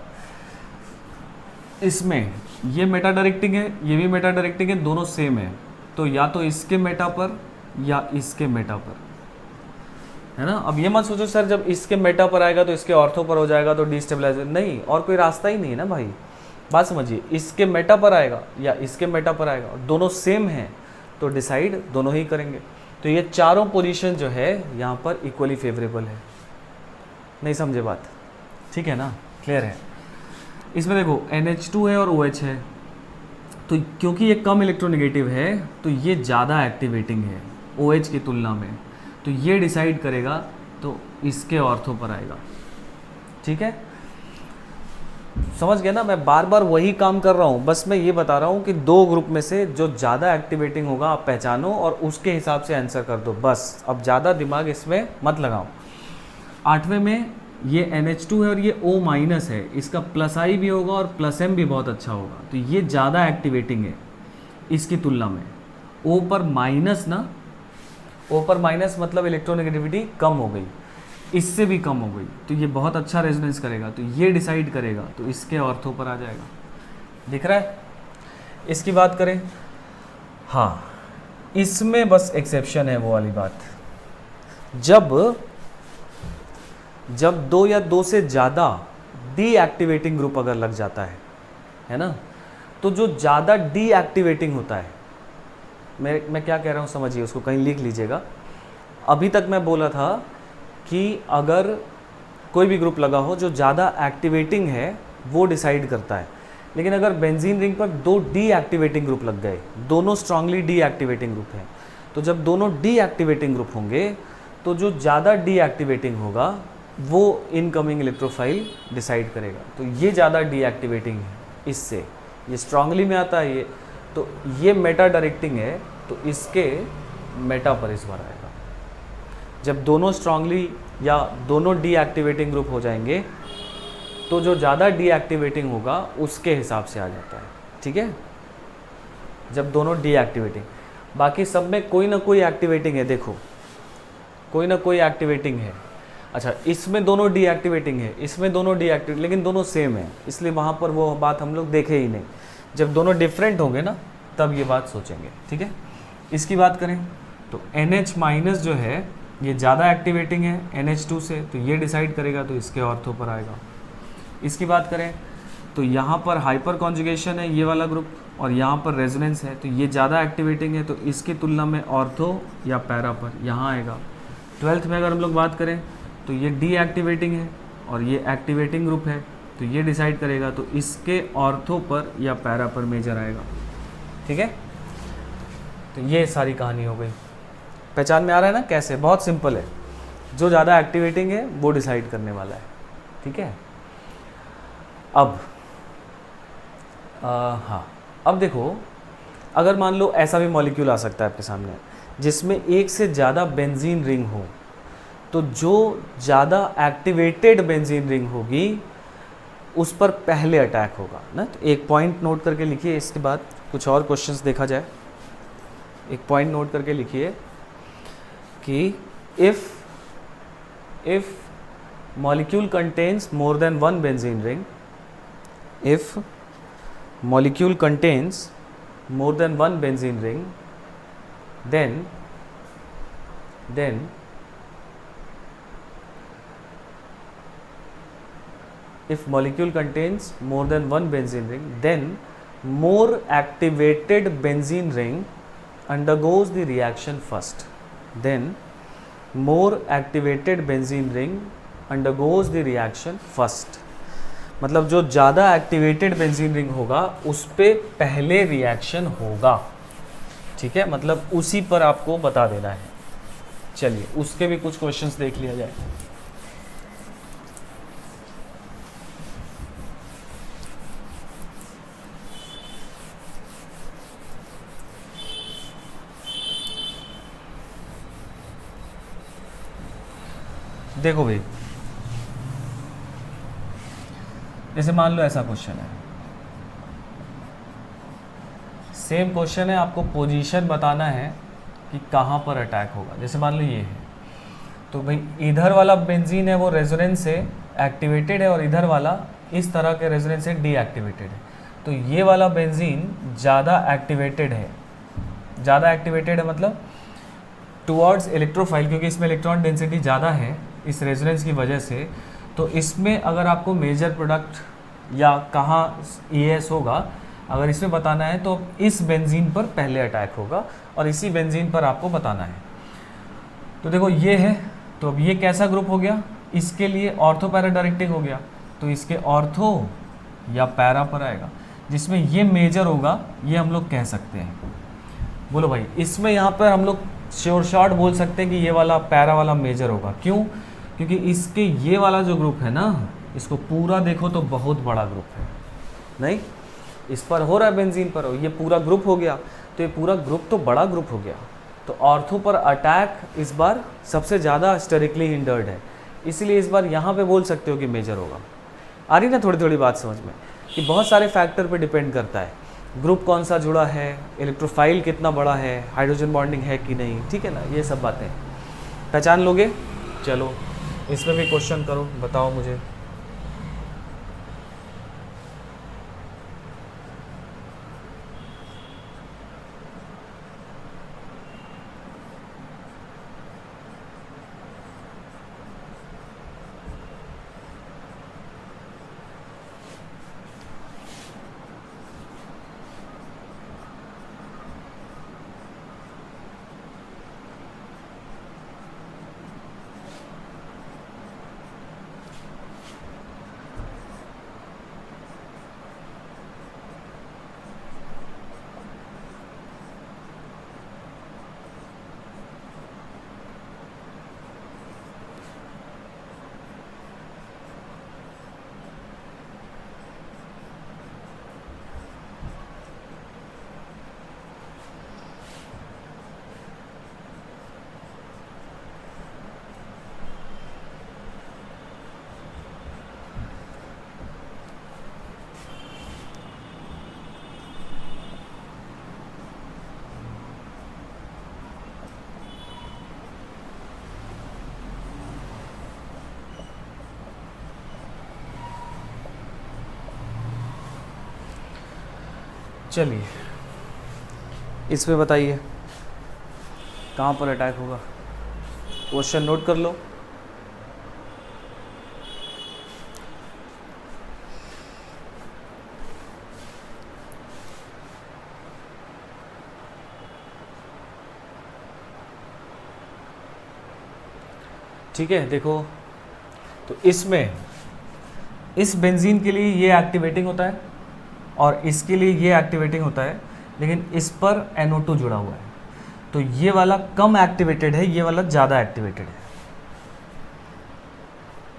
इसमें ये मेटा डायरेक्टिंग है, ये भी मेटा डायरेक्टिंग है, दोनों सेम है, तो या तो इसके मेटा पर या इसके मेटा पर, है ना। अब ये मत सोचो सर जब इसके मेटा पर आएगा तो इसके ऑर्थो पर हो जाएगा तो डिस्टेबलाइजर, नहीं, और कोई रास्ता ही नहीं है ना भाई। बात समझिए, इसके मेटा पर आएगा या इसके मेटा पर आएगा, दोनों सेम हैं तो डिसाइड दोनों ही करेंगे। तो ये चारों पोजीशन जो है यहाँ पर इक्वली फेवरेबल है। नहीं समझे बात, ठीक है ना। क्लियर है। इसमें देखो NH2 है और OH है, तो क्योंकि ये कम इलेक्ट्रोनेगेटिव है तो ये ज़्यादा एक्टिवेटिंग है OH की तुलना में, तो ये डिसाइड करेगा, तो इसके ऑर्थो पर आएगा। ठीक है, समझ गया ना, मैं बार बार वही काम कर रहा हूँ, बस मैं ये बता रहा हूँ कि दो ग्रुप में से जो ज़्यादा एक्टिवेटिंग होगा आप पहचानो और उसके हिसाब से आंसर कर दो, बस। अब ज़्यादा दिमाग इसमें मत लगाओ। 8वें में ये NH2 है और ये O माइनस है, इसका +I भी होगा और +M भी बहुत अच्छा होगा, तो ये ज़्यादा एक्टिवेटिंग है इसकी तुलना में। O पर माइनस ना, O पर माइनस मतलब इलेक्ट्रोनेगेटिविटी कम हो गई, इससे भी कम हो गई, तो ये बहुत अच्छा रेजोनेंस करेगा, तो ये डिसाइड करेगा, तो इसके ऑर्थो पर आ जाएगा। दिख रहा है? इसकी बात करें, हाँ इसमें बस एक्सेप्शन है वो वाली बात, जब 2 या 2 से ज़्यादा डीएक्टिवेटिंग ग्रुप अगर लग जाता है ना, तो जो ज़्यादा डीएक्टिवेटिंग होता है, मैं क्या कह रहा हूँ समझिए, उसको कहीं लिख लीजिएगा। अभी तक मैं बोला था कि अगर कोई भी ग्रुप लगा हो जो ज़्यादा एक्टिवेटिंग है वो डिसाइड करता है, लेकिन अगर बेंजीन रिंग पर 2 डीएक्टिवेटिंग ग्रुप लग गए, दोनों स्ट्रांगली डीएक्टिवेटिंग ग्रुप हैं, तो जब दोनों डीएक्टिवेटिंग ग्रुप होंगे तो जो ज़्यादा डीएक्टिवेटिंग होगा वो इनकमिंग इलेक्ट्रोफाइल डिसाइड करेगा। तो ये ज़्यादा डीएक्टिवेटिंग है, इससे ये स्ट्रांगली में आता है, ये तो ये मेटा डायरेक्टिंग है, तो इसके मेटा पर इस बार आएगा। जब दोनों स्ट्रांगली या दोनों डीएक्टिवेटिंग ग्रुप हो जाएंगे तो जो ज़्यादा डीएक्टिवेटिंग होगा उसके हिसाब से आ जाता है। ठीक है, जब दोनों डीएक्टिवेटिंग, बाकी सब में कोई ना कोई एक्टिवेटिंग है, देखो कोई ना कोई एक्टिवेटिंग है। अच्छा, इसमें दोनों डीएक्टिवेटिंग है, इसमें दोनों डीएक्टिवेट, लेकिन दोनों सेम है, इसलिए वहाँ पर वो बात हम लोग देखे ही नहीं। जब दोनों डिफरेंट होंगे ना तब ये बात सोचेंगे। ठीक है, इसकी बात करें तो NH माइनस जो है ये ज़्यादा एक्टिवेटिंग है NH2 से, तो ये डिसाइड करेगा, तो इसके ऑर्थो पर आएगा। इसकी बात करें तो यहाँ पर हाइपर कॉन्जुगेशन है ये वाला ग्रुप, और यहाँ पर रेजोनेंस है, तो ये ज़्यादा एक्टिवेटिंग है, तो इसकी तुलना में ऑर्थो या पैरा पर यहाँ आएगा। 12th में अगर हम लोग बात करें तो ये डीएक्टिवेटिंग है और ये एक्टिवेटिंग ग्रुप है, तो ये डिसाइड करेगा, तो इसके ऑर्थो पर या पैरा पर मेजर आएगा। ठीक है, तो ये सारी कहानी हो गई। पहचान में आ रहा है ना कैसे? बहुत सिंपल है, जो ज़्यादा एक्टिवेटिंग है वो डिसाइड करने वाला है। ठीक है, अब हाँ, अब देखो, अगर मान लो ऐसा भी मॉलिक्यूल आ सकता है आपके सामने जिसमें एक से ज़्यादा बेंजीन रिंग हो, तो जो ज़्यादा एक्टिवेटेड बेंजीन रिंग होगी उस पर पहले अटैक होगा ना। तो एक पॉइंट नोट करके लिखिए, इसके बाद कुछ और क्वेश्चंस देखा जाए। एक पॉइंट नोट करके लिखिए कि if molecule contains more than one benzene ring, if molecule contains more than one benzene ring, then if molecule contains more than one benzene ring, then more activated benzene ring undergoes the reaction first. Then more activated benzene ring undergoes the reaction first. मतलब जो ज़्यादा activated benzene ring होगा उस पे पहले reaction होगा। ठीक है, मतलब उसी पर आपको बता देना है। चलिए उसके भी कुछ क्वेश्चंस देख लिया जाए। देखो भाई, जैसे मान लो ऐसा क्वेश्चन है, सेम क्वेश्चन है, आपको पोजीशन बताना है कि कहाँ पर अटैक होगा। जैसे मान लो ये है, तो भाई इधर वाला बेंजीन है वो रेजोनेंस से एक्टिवेटेड है और इधर वाला इस तरह के रेजोनेंस से डीएक्टिवेटेड है। तो ये वाला बेंजीन ज़्यादा एक्टिवेटेड है, ज़्यादा एक्टिवेटेड है मतलब टुवर्ड्स इलेक्ट्रोफाइल, क्योंकि इसमें इलेक्ट्रॉन डेंसिटी ज़्यादा है इस रेजोनेंस की वजह से। तो इसमें अगर आपको मेजर प्रोडक्ट या कहाँ ES होगा अगर इसमें बताना है तो इस बेंजीन पर पहले अटैक होगा और इसी बेंजीन पर आपको बताना है। तो देखो ये है, तो अब ये कैसा ग्रुप हो गया, इसके लिए ऑर्थो पैरा डायरेक्टिंग हो गया। तो इसके ऑर्थो या पैरा पर आएगा, जिसमें ये मेजर होगा, ये हम लोग कह सकते हैं। बोलो भाई, इसमें यहाँ पर हम लोग श्योर शॉर्ट बोल सकते हैं कि ये वाला पैरा वाला मेजर होगा। क्यों? क्योंकि इसके ये वाला जो ग्रुप है ना, इसको पूरा देखो तो बहुत बड़ा ग्रुप है, नहीं इस पर हो रहा है बेंजीन पर, ये पूरा ग्रुप हो गया, तो ये पूरा ग्रुप तो बड़ा ग्रुप हो गया। तो ऑर्थो पर अटैक इस बार सबसे ज़्यादा स्टेरिकली हिंडर्ड है, इसलिए इस बार यहाँ पे बोल सकते हो कि मेजर होगा। आ रही ना थोड़ी थोड़ी बात समझ में, कि बहुत सारे फैक्टर पे डिपेंड करता है, ग्रुप कौन सा जुड़ा है, इलेक्ट्रोफाइल कितना बड़ा है, हाइड्रोजन बॉन्डिंग है कि नहीं, ठीक है ना, ये सब बातें पहचान लोगे। चलो इसमें भी क्वेश्चन करो, बताओ मुझे। चलिए इसमें बताइए कहाँ पर अटैक होगा, क्वेश्चन नोट कर लो। ठीक है, देखो तो इसमें इस बेंजीन के लिए ये एक्टिवेटिंग होता है और इसके लिए ये एक्टिवेटिंग होता है, लेकिन इस पर NO2 जुड़ा हुआ है, तो ये वाला कम एक्टिवेटेड है, ये वाला ज़्यादा एक्टिवेटेड है।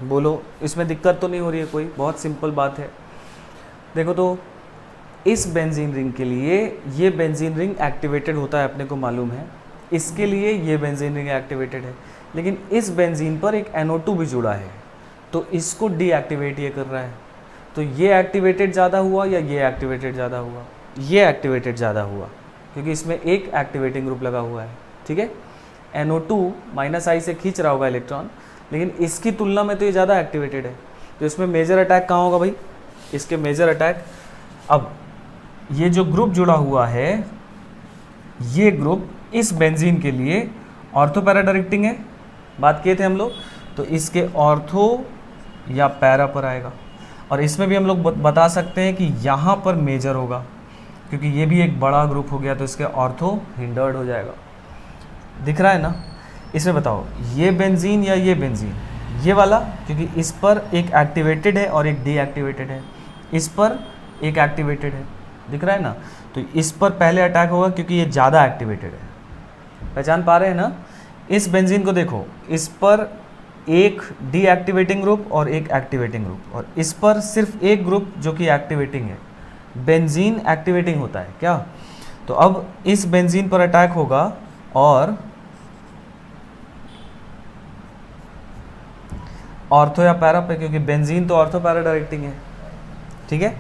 बोलो इसमें दिक्कत तो नहीं हो रही है कोई? बहुत सिंपल बात है। देखो तो इस बेंजीन रिंग के लिए ये बेंजीन रिंग एक्टिवेटेड होता है, अपने को मालूम है, इसके लिए ये बेंजीन रिंग एक्टिवेटेड है, लेकिन इस बेंजीन पर एक NO2 भी जुड़ा है, तो इसको डीएक्टिवेट ये कर रहा है। तो ये एक्टिवेटेड ज़्यादा हुआ या ये एक्टिवेटेड ज़्यादा हुआ? ये एक्टिवेटेड ज़्यादा हुआ, क्योंकि इसमें एक एक्टिवेटिंग ग्रुप लगा हुआ है। ठीक है, NO2 -I से खींच रहा होगा इलेक्ट्रॉन, लेकिन इसकी तुलना में तो ये ज़्यादा एक्टिवेटेड है, तो इसमें मेजर अटैक कहाँ होगा भाई? इसके मेजर अटैक, अब ये जो ग्रुप जुड़ा हुआ है, ये ग्रुप इस बेंजीन के लिए ऑर्थो पैरा डायरेक्टिंग है, बात किए थे हम लोग, तो इसके ऑर्थो या पैरा पर आएगा। और इसमें भी हम लोग बता सकते हैं कि यहाँ पर मेजर होगा, क्योंकि ये भी एक बड़ा ग्रुप हो गया, तो इसके ऑर्थो हिंडर्ड हो जाएगा। दिख रहा है ना? इसमें बताओ ये बेंजीन या ये बेंजीन? ये वाला, क्योंकि इस पर एक एक्टिवेटेड है और एक डीएक्टिवेटेड है, इस पर एक एक्टिवेटेड है, दिख रहा है ना? तो इस पर पहले अटैक होगा क्योंकि ये ज़्यादा एक्टिवेटेड है। पहचान पा रहे हैं ना? इस बेंजीन को देखो, इस पर एक डीएक्टिवेटिंग ग्रुप और एक एक्टिवेटिंग ग्रुप, और इस पर सिर्फ एक ग्रुप जो कि एक्टिवेटिंग है। बेंजीन एक्टिवेटिंग होता है क्या? तो अब इस बेंजीन पर अटैक होगा और ऑर्थो या पैरा पे, क्योंकि बेंजीन तो ऑर्थो पैरा डायरेक्टिंग है। ठीक है,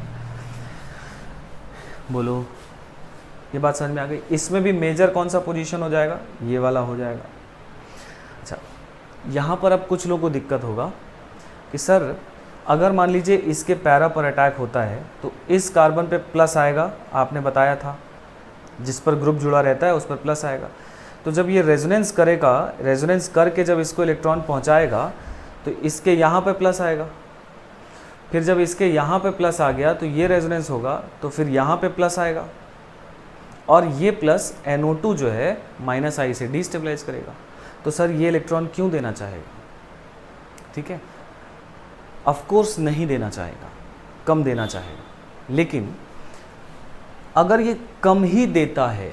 बोलो ये बात समझ में आ गई? इसमें भी मेजर कौन सा पोजीशन हो जाएगा? ये वाला हो जाएगा। अच्छा, यहाँ पर अब कुछ लोगों को दिक्कत होगा कि सर अगर मान लीजिए इसके पैरा पर अटैक होता है तो इस कार्बन पे प्लस आएगा, आपने बताया था, जिस पर ग्रुप जुड़ा रहता है उस पर प्लस आएगा। तो जब ये रेजोनेंस करेगा, रेजोनेंस करके जब इसको इलेक्ट्रॉन पहुँचाएगा तो इसके यहाँ पे प्लस आएगा, फिर जब इसके यहाँ पे प्लस आ गया तो ये रेजोनेंस होगा, तो फिर यहाँ पे प्लस आएगा, और ये प्लस NO2 जो है -I से डिस्टेबलाइज करेगा। तो सर ये इलेक्ट्रॉन क्यों देना चाहेगा? ठीक है, ऑफ कोर्स नहीं देना चाहेगा, कम देना चाहेगा, लेकिन अगर ये कम ही देता है,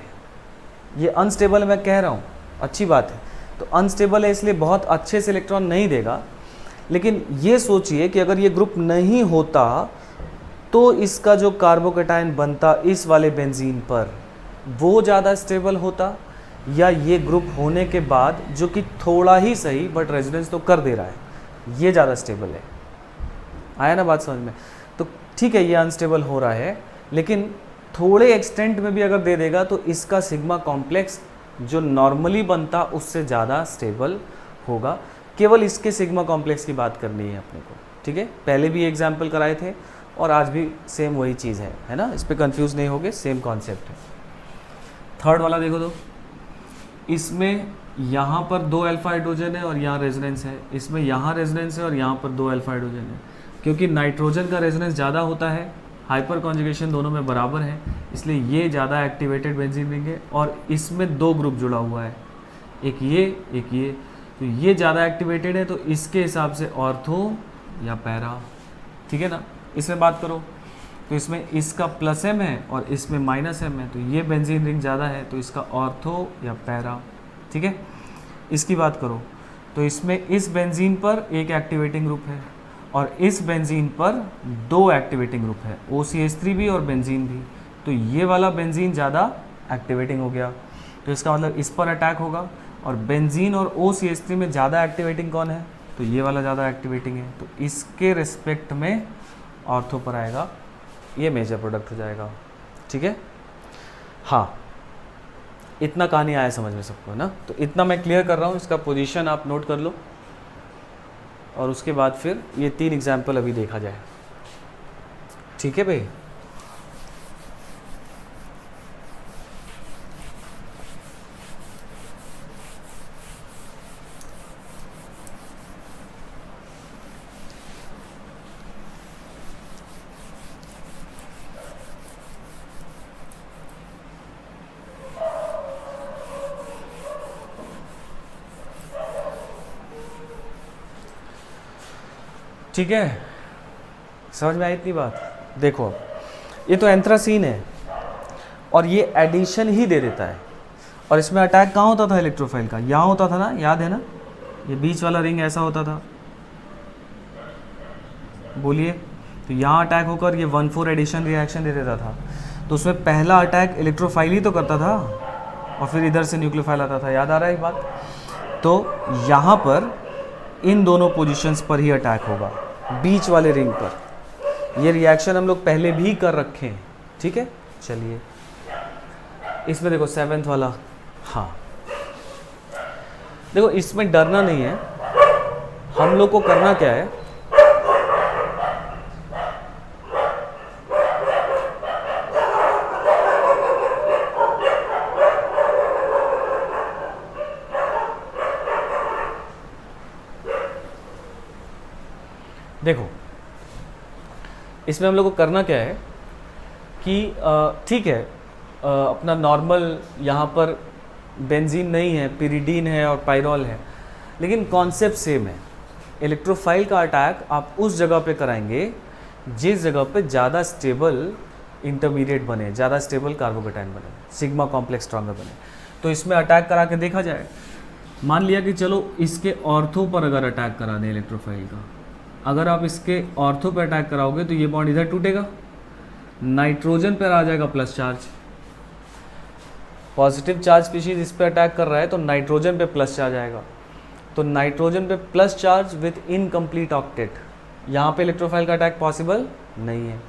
ये अनस्टेबल मैं कह रहा हूँ, अच्छी बात है, तो अनस्टेबल है इसलिए बहुत अच्छे से इलेक्ट्रॉन नहीं देगा, लेकिन ये सोचिए कि अगर ये ग्रुप नहीं होता तो इसका जो कार्बोकेटायन बनता इस वाले बेंजीन पर वो ज़्यादा स्टेबल होता, या ये ग्रुप होने के बाद जो कि थोड़ा ही सही बट रेजोनेंस तो कर दे रहा है ये ज़्यादा स्टेबल है। आया ना बात समझ में? तो ठीक है ये अनस्टेबल हो रहा है, लेकिन थोड़े एक्सटेंट में भी अगर दे देगा तो इसका सिग्मा कॉम्प्लेक्स जो नॉर्मली बनता उससे ज़्यादा स्टेबल होगा। केवल इसके सिग्मा कॉम्प्लेक्स की बात करनी है अपने को, ठीक है? पहले भी एग्जाम्पल कराए थे और आज भी सेम वही चीज़ है ना? इस पर कंफ्यूज नहीं होगे, सेम कॉन्सेप्ट है। थर्ड वाला देखो तो, इसमें यहाँ पर 2 अल्फा हाइड्रोजन है और यहाँ रेजोनेंस है, इसमें यहाँ रेजोनेंस है और यहाँ पर 2 अल्फा हाइड्रोजन है। क्योंकि नाइट्रोजन का रेजोनेंस ज़्यादा होता है, हाइपर कॉन्जुगेशन दोनों में बराबर है, इसलिए ये ज़्यादा एक्टिवेटेड बेंजीन रिंग है और इसमें 2 ग्रुप जुड़ा हुआ है, एक ये, तो ये ज़्यादा एक्टिवेटेड है, तो इसके हिसाब से ऑर्थो या पैरा, ठीक है ना? इसमें बात करो तो इसमें इसका प्लस एम है और इसमें माइनस एम है, तो ये बेंजीन रिंग ज़्यादा है, तो इसका ऑर्थो या पैरा, ठीक है? इसकी बात करो तो इसमें इस बेंजीन पर एक एक्टिवेटिंग ग्रुप है और इस बेंजीन पर 2 एक्टिवेटिंग ग्रुप है, OCH3 भी और बेंजीन भी, तो ये वाला बेंजीन ज़्यादा एक्टिवेटिंग हो गया, तो इसका मतलब इस पर अटैक होगा। और बेंजीन और OCH3 में ज़्यादा एक्टिवेटिंग कौन है? तो ये वाला ज़्यादा एक्टिवेटिंग है, तो इसके रिस्पेक्ट में ऑर्थो पर आएगा, ये मेजर प्रोडक्ट हो जाएगा, ठीक है? हाँ, इतना कहानी आया समझ में सबको, है ना? तो इतना मैं क्लियर कर रहा हूँ, इसका पोजीशन आप नोट कर लो और उसके बाद फिर ये 3 एग्जाम्पल अभी देखा जाए, ठीक है भाई? ठीक है, समझ में आई इतनी बात? देखो ये तो एंथ्रासीन है और ये एडिशन ही दे देता है, और इसमें अटैक कहाँ होता था इलेक्ट्रोफाइल का? यहाँ होता था ना, याद है ना? ये बीच वाला रिंग ऐसा होता था, बोलिए। तो यहाँ अटैक होकर ये 1,4 एडिशन रिएक्शन दे देता था, तो उसमें पहला अटैक इलेक्ट्रोफाइल ही तो करता था और फिर इधर से न्यूक्लियोफाइल आता था, याद आ रहा है ये बात? तो यहाँ पर इन दोनों पोजीशंस पर ही अटैक होगा, बीच वाले रिंग पर। ये रिएक्शन हम लोग पहले भी कर रखे हैं, ठीक है? चलिए इसमें देखो 7th वाला, हाँ देखो इसमें डरना नहीं है, हम लोग को करना क्या है, देखो इसमें हम लोग को करना क्या है कि ठीक है अपना नॉर्मल यहाँ पर बेंजीन नहीं है, पिरिडीन है और पायरोल है, लेकिन कॉन्सेप्ट सेम है। इलेक्ट्रोफाइल का अटैक आप उस जगह पे कराएंगे जिस जगह पे ज़्यादा स्टेबल इंटरमीडिएट बने, ज़्यादा स्टेबल कार्बोकेटाइन बने, सिग्मा कॉम्प्लेक्स स्ट्रॉन्गर बने। तो इसमें अटैक करा के देखा जाए, मान लिया कि चलो इसके ऑर्थो पर अगर अटैक करा दें इलेक्ट्रोफाइल का, अगर आप इसके ऑर्थो पर अटैक कराओगे तो ये बॉन्ड इधर टूटेगा, नाइट्रोजन पर आ जाएगा plus charge, positive charge species इस पर अटैक कर रहा है तो नाइट्रोजन पे प्लस चार्ज आएगा, तो नाइट्रोजन पे plus charge with incomplete octet, यहाँ पे इलेक्ट्रोफाइल का अटैक पॉसिबल नहीं है,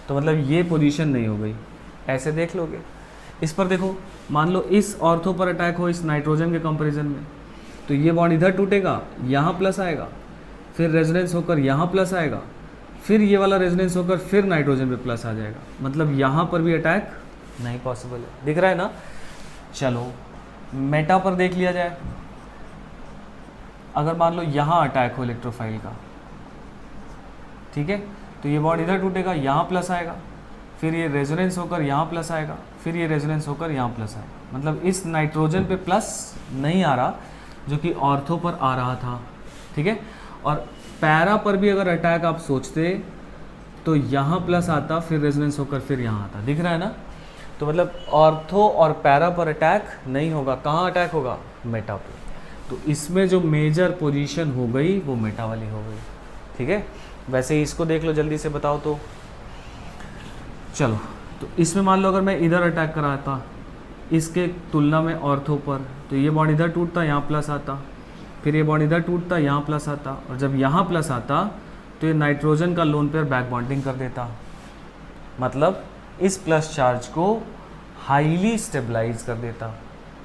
तो मतलब ये पोजीशन नहीं हो गई। ऐसे देख लोगे, इस पर देखो, मान लो इस ऑर्थो पर अटैक हो इस नाइट्रोजन के कंपैरिजन में, तो ये बॉन्ड इधर टूटेगा, यहाँ प्लस आएगा, फिर रेजोनेंस होकर यहाँ प्लस आएगा, फिर ये वाला रेजोनेंस होकर फिर नाइट्रोजन पे प्लस आ जाएगा, मतलब यहाँ पर भी अटैक नहीं पॉसिबल है। दिख रहा है ना? चलो मेटा पर देख लिया जाए, अगर मान लो यहाँ अटैक हो इलेक्ट्रोफाइल का, ठीक है, तो ये बॉन्ड इधर टूटेगा, यहाँ प्लस आएगा, फिर ये रेजोनेंस होकर यहाँ प्लस आएगा, फिर ये रेजोनेंस होकर यहाँ प्लस आएगा, मतलब इस नाइट्रोजन पे प्लस नहीं आ रहा जो कि ऑर्थो पर आ रहा था, ठीक है। और पैरा पर भी अगर अटैक आप सोचते तो यहाँ प्लस आता, फिर रेजोनेंस होकर फिर यहाँ आता, दिख रहा है ना। तो मतलब ऑर्थो और पैरा पर अटैक नहीं होगा, कहाँ अटैक होगा, मेटा पे। तो इसमें जो मेजर पोजीशन हो गई वो मेटा वाली हो गई, ठीक है। वैसे ही इसको देख लो जल्दी से, बताओ तो। चलो, तो इसमें मान लो अगर मैं इधर अटैक कराता इसके तुलना में ऑर्थो पर, तो ये बॉन्ड इधर टूटता, यहाँ प्लस आता, फिर ये बॉन्ड इधर टूटता, यहाँ प्लस आता, और जब यहाँ प्लस आता तो ये नाइट्रोजन का लोन पेयर बैक बॉन्डिंग कर देता। मतलब इस प्लस चार्ज को हाईली स्टेबलाइज कर देता।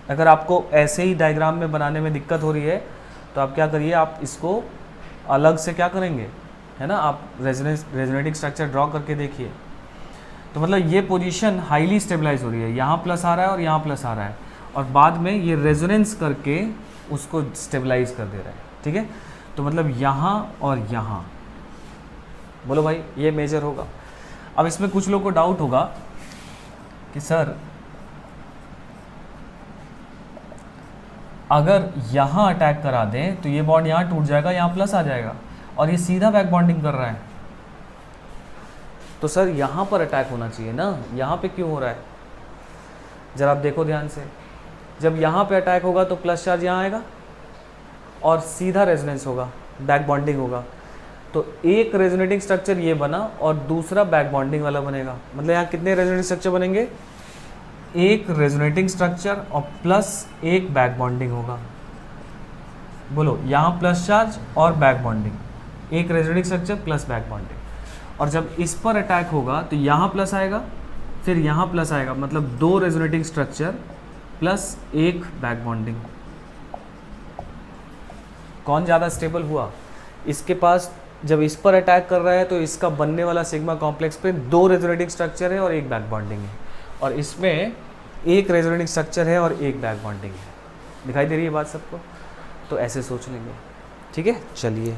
अगर आपको ऐसे ही डायग्राम में बनाने में दिक्कत हो रही है तो आप क्या करिए, आप इसको अलग से क्या करेंगे, है ना, आप रेजोनेटिंग स्ट्रक्चर ड्रॉ करके देखिए। तो मतलब ये पोजीशन हाईली स्टेबलाइज हो रही है, यहाँ प्लस आ रहा है और यहाँ प्लस आ रहा है, और बाद में ये रेजोनेंस करके उसको स्टेबलाइज कर दे रहा है, ठीक है। तो मतलब यहाँ और यहाँ, बोलो भाई ये मेजर होगा। अब इसमें कुछ लोग को डाउट होगा कि सर अगर यहाँ अटैक करा दें तो ये बॉन्ड यहाँ टूट जाएगा, यहाँ प्लस आ जाएगा, और ये सीधा बैक बॉन्डिंग कर रहा है। तो सर यहाँ पर अटैक होना चाहिए ना, यहाँ पे क्यों हो रहा है, जरा आप देखो ध्यान से। जब यहाँ पे अटैक होगा तो प्लस चार्ज यहाँ आएगा और सीधा रेजोनेंस होगा, बैक बॉन्डिंग होगा। तो एक रेजोनेटिंग स्ट्रक्चर ये बना और दूसरा बैक बॉन्डिंग वाला बनेगा। मतलब यहाँ कितने रेजोनेटिंग स्ट्रक्चर बनेंगे, एक रेजोनेटिंग स्ट्रक्चर और प्लस एक बैक बॉन्डिंग होगा। बोलो, यहाँ प्लस चार्ज और बैक बॉन्डिंग, एक resonating structure plus back bonding. और जब इस पर अटैक होगा तो यहाँ प्लस आएगा, फिर यहाँ प्लस आएगा, मतलब दो रेजोनेटिंग स्ट्रक्चर प्लस एक बैक बॉन्डिंग। कौन ज़्यादा स्टेबल हुआ, इसके पास जब इस पर अटैक कर रहा है तो इसका बनने वाला सिग्मा कॉम्प्लेक्स पे दो रेजोनेटिंग स्ट्रक्चर है और एक बैक बॉन्डिंग है, और इसमें एक रेजोनेटिंग स्ट्रक्चर है और एक बैक बॉन्डिंग है। दिखाई दे रही है बात सबको। तो ऐसे सोच लेंगे, ठीक है। चलिए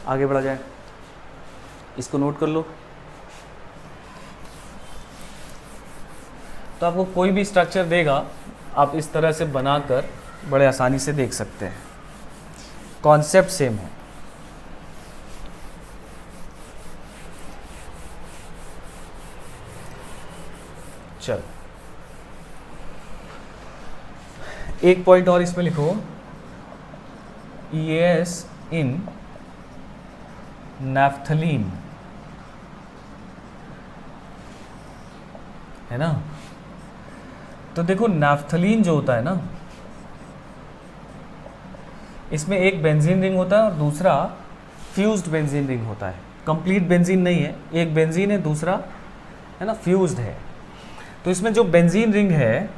आगे बढ़ा जाए, इसको नोट कर लो। तो आपको कोई भी स्ट्रक्चर देगा, आप इस तरह से बनाकर बड़े आसानी से देख सकते हैं, कॉन्सेप्ट सेम है। चल, एक पॉइंट और इसमें लिखो, EAS इन नैफ्थलीन, है ना। तो देखो नैफ्थलीन जो होता है ना, इसमें एक बेंजीन रिंग होता है और दूसरा फ्यूज्ड बेंजीन रिंग होता है। कंप्लीट बेंजीन नहीं है, एक बेंजीन है, दूसरा है ना फ्यूज्ड है। तो इसमें जो बेंजीन रिंग है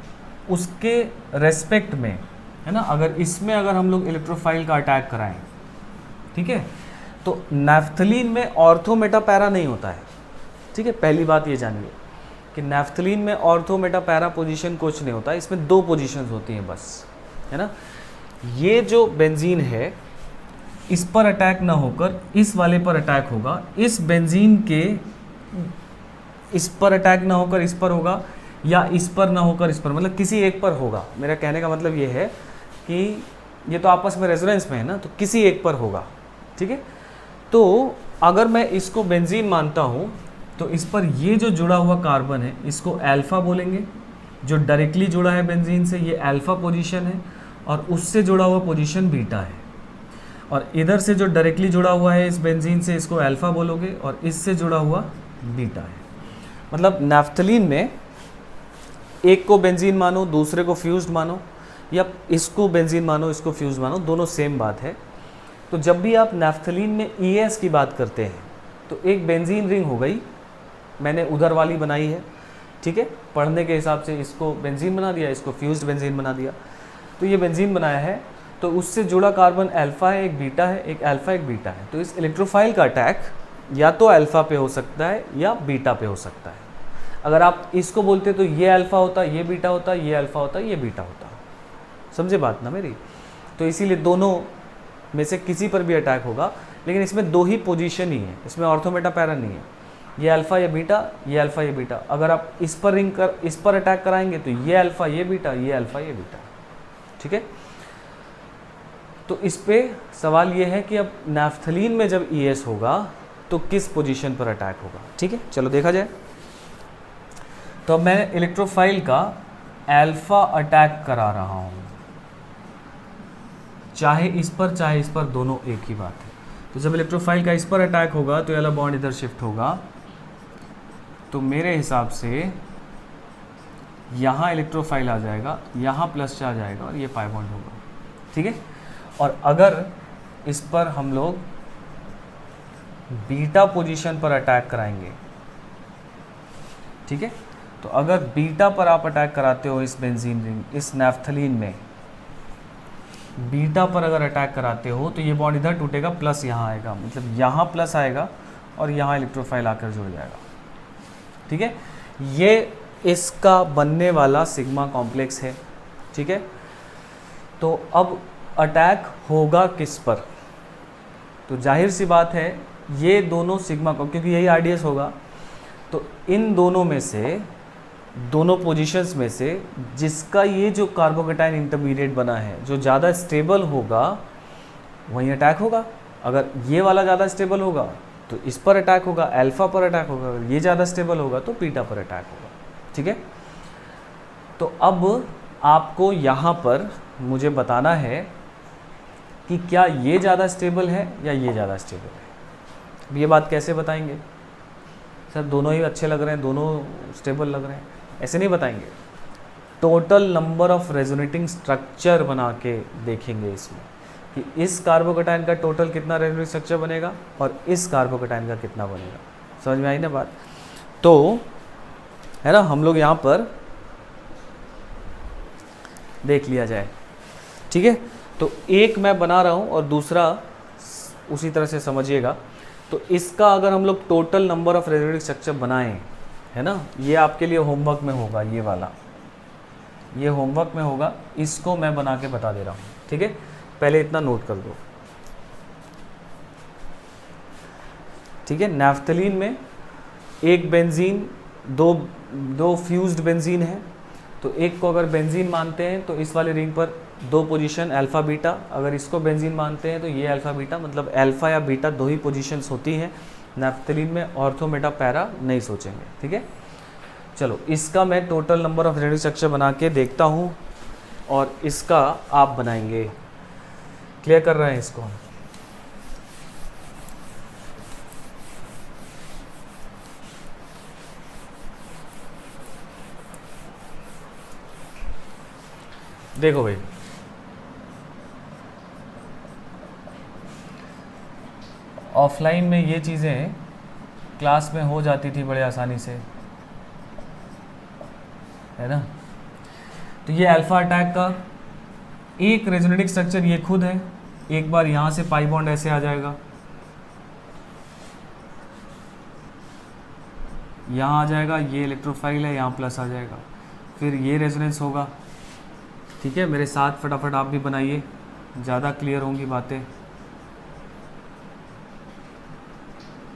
उसके रेस्पेक्ट में, है ना, अगर इसमें अगर हम लोग इलेक्ट्रोफाइल का अटैक कराएं, ठीक है, तो नैफ्थलीन में ऑर्थो मेटा पैरा नहीं होता है, ठीक है। पहली बात ये जानिए कि नैफ्थलीन में ऑर्थो मेटा पैरा पोजीशन कुछ नहीं होता, इसमें दो पोजीशंस होती हैं बस, है ना। ये जो बेंजीन है इस पर अटैक ना होकर इस वाले पर अटैक होगा, इस बेंजीन के इस पर अटैक ना होकर इस पर होगा, या इस पर ना होकर इस पर, मतलब किसी एक पर होगा। मेरा कहने का मतलब ये है कि ये तो आपस में रेजोनेंस में है ना, तो किसी एक पर होगा, ठीक है। तो अगर मैं इसको बेंजीन मानता हूँ तो इस पर ये जो जुड़ा हुआ कार्बन है इसको अल्फा बोलेंगे, जो डायरेक्टली जुड़ा है बेंजीन से ये अल्फा पोजीशन है, और उससे जुड़ा हुआ पोजीशन बीटा है। और इधर से जो डायरेक्टली जुड़ा हुआ है इस बेंजीन से इसको अल्फा बोलोगे, और इससे जुड़ा हुआ बीटा है। मतलब नैफ्थलीन में एक को बेंजीन मानो, दूसरे को फ्यूज्ड मानो, या इसको बेंजीन मानो, इसको फ्यूज्ड मानो, दोनों सेम बात है। तो जब भी आप नैफ्थलीन में EAS की बात करते हैं तो एक बेंजीन रिंग हो गई, मैंने उधर वाली बनाई है, ठीक है, पढ़ने के हिसाब से इसको बेंजीन बना दिया, इसको फ्यूज्ड बेंजीन बना दिया। तो ये बेंजीन बनाया है, तो उससे जुड़ा कार्बन अल्फा है, एक बीटा है, एक अल्फा एक बीटा है। तो इस इलेक्ट्रोफाइल का अटैक या तो अल्फा पे हो सकता है या बीटा पे हो सकता है। अगर आप इसको बोलते तो ये अल्फा होता, ये बीटा होता, ये अल्फा होता, ये बीटा होता। समझे बात ना मेरी। तो इसीलिए दोनों में से किसी पर भी अटैक होगा, लेकिन इसमें दो ही पोजीशन ही है, इसमें ऑर्थो मेटा पैरा नहीं है। ये अल्फा ये बीटा, ये अल्फा ये बीटा। अगर आप इस पर अटैक कराएंगे तो ये अल्फा ये बीटा, ये अल्फा ये बीटा, ठीक है। तो इस पे सवाल ये है कि अब नैफ्थलीन में जब ES होगा तो किस पोजीशन पर अटैक होगा। ठीक है, चलो देखा जाए। तो अब मैं इलेक्ट्रोफाइल का अल्फा अटैक करा रहा हूँ, चाहे इस पर दोनों एक ही बात है। तो जब इलेक्ट्रोफाइल का इस पर अटैक होगा तो ये वाला बॉन्ड इधर शिफ्ट होगा, तो मेरे हिसाब से यहाँ इलेक्ट्रोफाइल आ जाएगा, यहाँ प्लस चार्ज आएगा और ये पाई बॉन्ड होगा। ठीक है, और अगर इस पर हम लोग बीटा पोजीशन पर अटैक कराएंगे, ठीक है, तो अगर बीटा पर आप अटैक कराते हो इस बेंजीन रिंग, इस नैफ्थलीन में बीटा पर अगर अटैक कराते हो तो ये बॉन्ड इधर टूटेगा, प्लस यहाँ आएगा, मतलब यहाँ प्लस आएगा और यहाँ इलेक्ट्रोफाइल आकर जुड़ जाएगा। ठीक है, ये इसका बनने वाला सिग्मा कॉम्प्लेक्स है। ठीक है, तो अब अटैक होगा किस पर, तो जाहिर सी बात है ये दोनों सिग्मा को, क्योंकि यही RDS होगा, तो इन दोनों में से, दोनों पोजीशंस में से जिसका ये जो कार्बोकेटाइन इंटरमीडिएट बना है जो ज़्यादा स्टेबल होगा वहीं अटैक होगा। अगर ये वाला ज़्यादा स्टेबल होगा तो इस पर अटैक होगा, अल्फा पर अटैक होगा। अगर ये ज़्यादा स्टेबल होगा तो बीटा पर अटैक होगा। ठीक है, तो अब आपको यहाँ पर मुझे बताना है कि क्या ये ज़्यादा स्टेबल है या ये ज़्यादा स्टेबल है। अब ये बात कैसे बताएंगे सर, दोनों ही अच्छे लग रहे हैं, दोनों स्टेबल लग रहे हैं, ऐसे नहीं बताएंगे। Total number of resonating structure बना के देखेंगे इसमें कि इस कार्बोकेटाइन का टोटल कितना रेजोनेटिंग स्ट्रक्चर बनेगा और इस कार्बोकेटाइन का कितना बनेगा। समझ में आई ना बात। तो है ना, हम लोग यहाँ पर देख लिया जाए। ठीक है, तो एक मैं बना रहा हूँ और दूसरा उसी तरह से समझिएगा। तो इसका अगर हम लोग total number of resonating structure बनाएं, है ना, ये आपके लिए होमवर्क में होगा, ये वाला ये होमवर्क में होगा, इसको मैं बना के बता दे रहा हूँ। ठीक है, पहले इतना नोट कर दो। ठीक है, नैफ्थलीन में एक बेंजीन, दो फ्यूज्ड बेंजीन है, तो एक को अगर बेंजीन मानते हैं तो इस वाले रिंग पर दो पोजीशन अल्फ़ा बीटा, अगर इसको बेंजीन मानते हैं तो ये अल्फ़ा बीटा, मतलब अल्फ़ा या बीटा दो ही पोजीशंस होती हैं नैफ्थलीन में। ऑर्थो मेटा पैरा नहीं सोचेंगे। ठीक है, चलो इसका मैं total number of resonating structure बना के देखता हूँ और इसका आप बनाएंगे। क्लियर कर रहे हैं इसको हम। देखो भाई, ऑफलाइन में ये चीज़ें क्लास में हो जाती थी बड़े आसानी से, है ना। तो ये अल्फा अटैक का एक रेजोनेटिंग स्ट्रक्चर ये खुद है। एक बार यहाँ से पाई बॉन्ड ऐसे आ जाएगा, यहाँ आ जाएगा, ये इलेक्ट्रोफाइल है, यहाँ प्लस आ जाएगा, फिर ये रेजोनेंस होगा। ठीक है, मेरे साथ फटाफट आप भी बनाइए, ज़्यादा क्लियर होंगी बातें।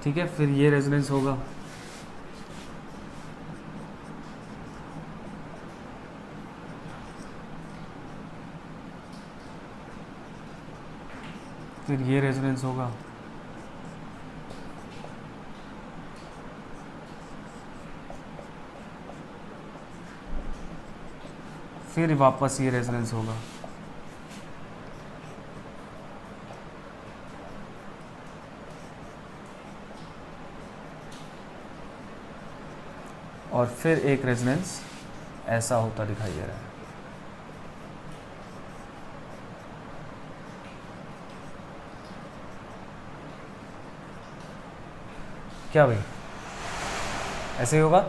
ठीक है, फिर ये रेजोनेंस होगा, फिर ये रेजोनेंस होगा, फिर वापस ये रेजोनेंस होगा, और फिर एक रेजोनेंस ऐसा होता दिखाई दे रहा है। क्या भाई, ऐसे ही होगा।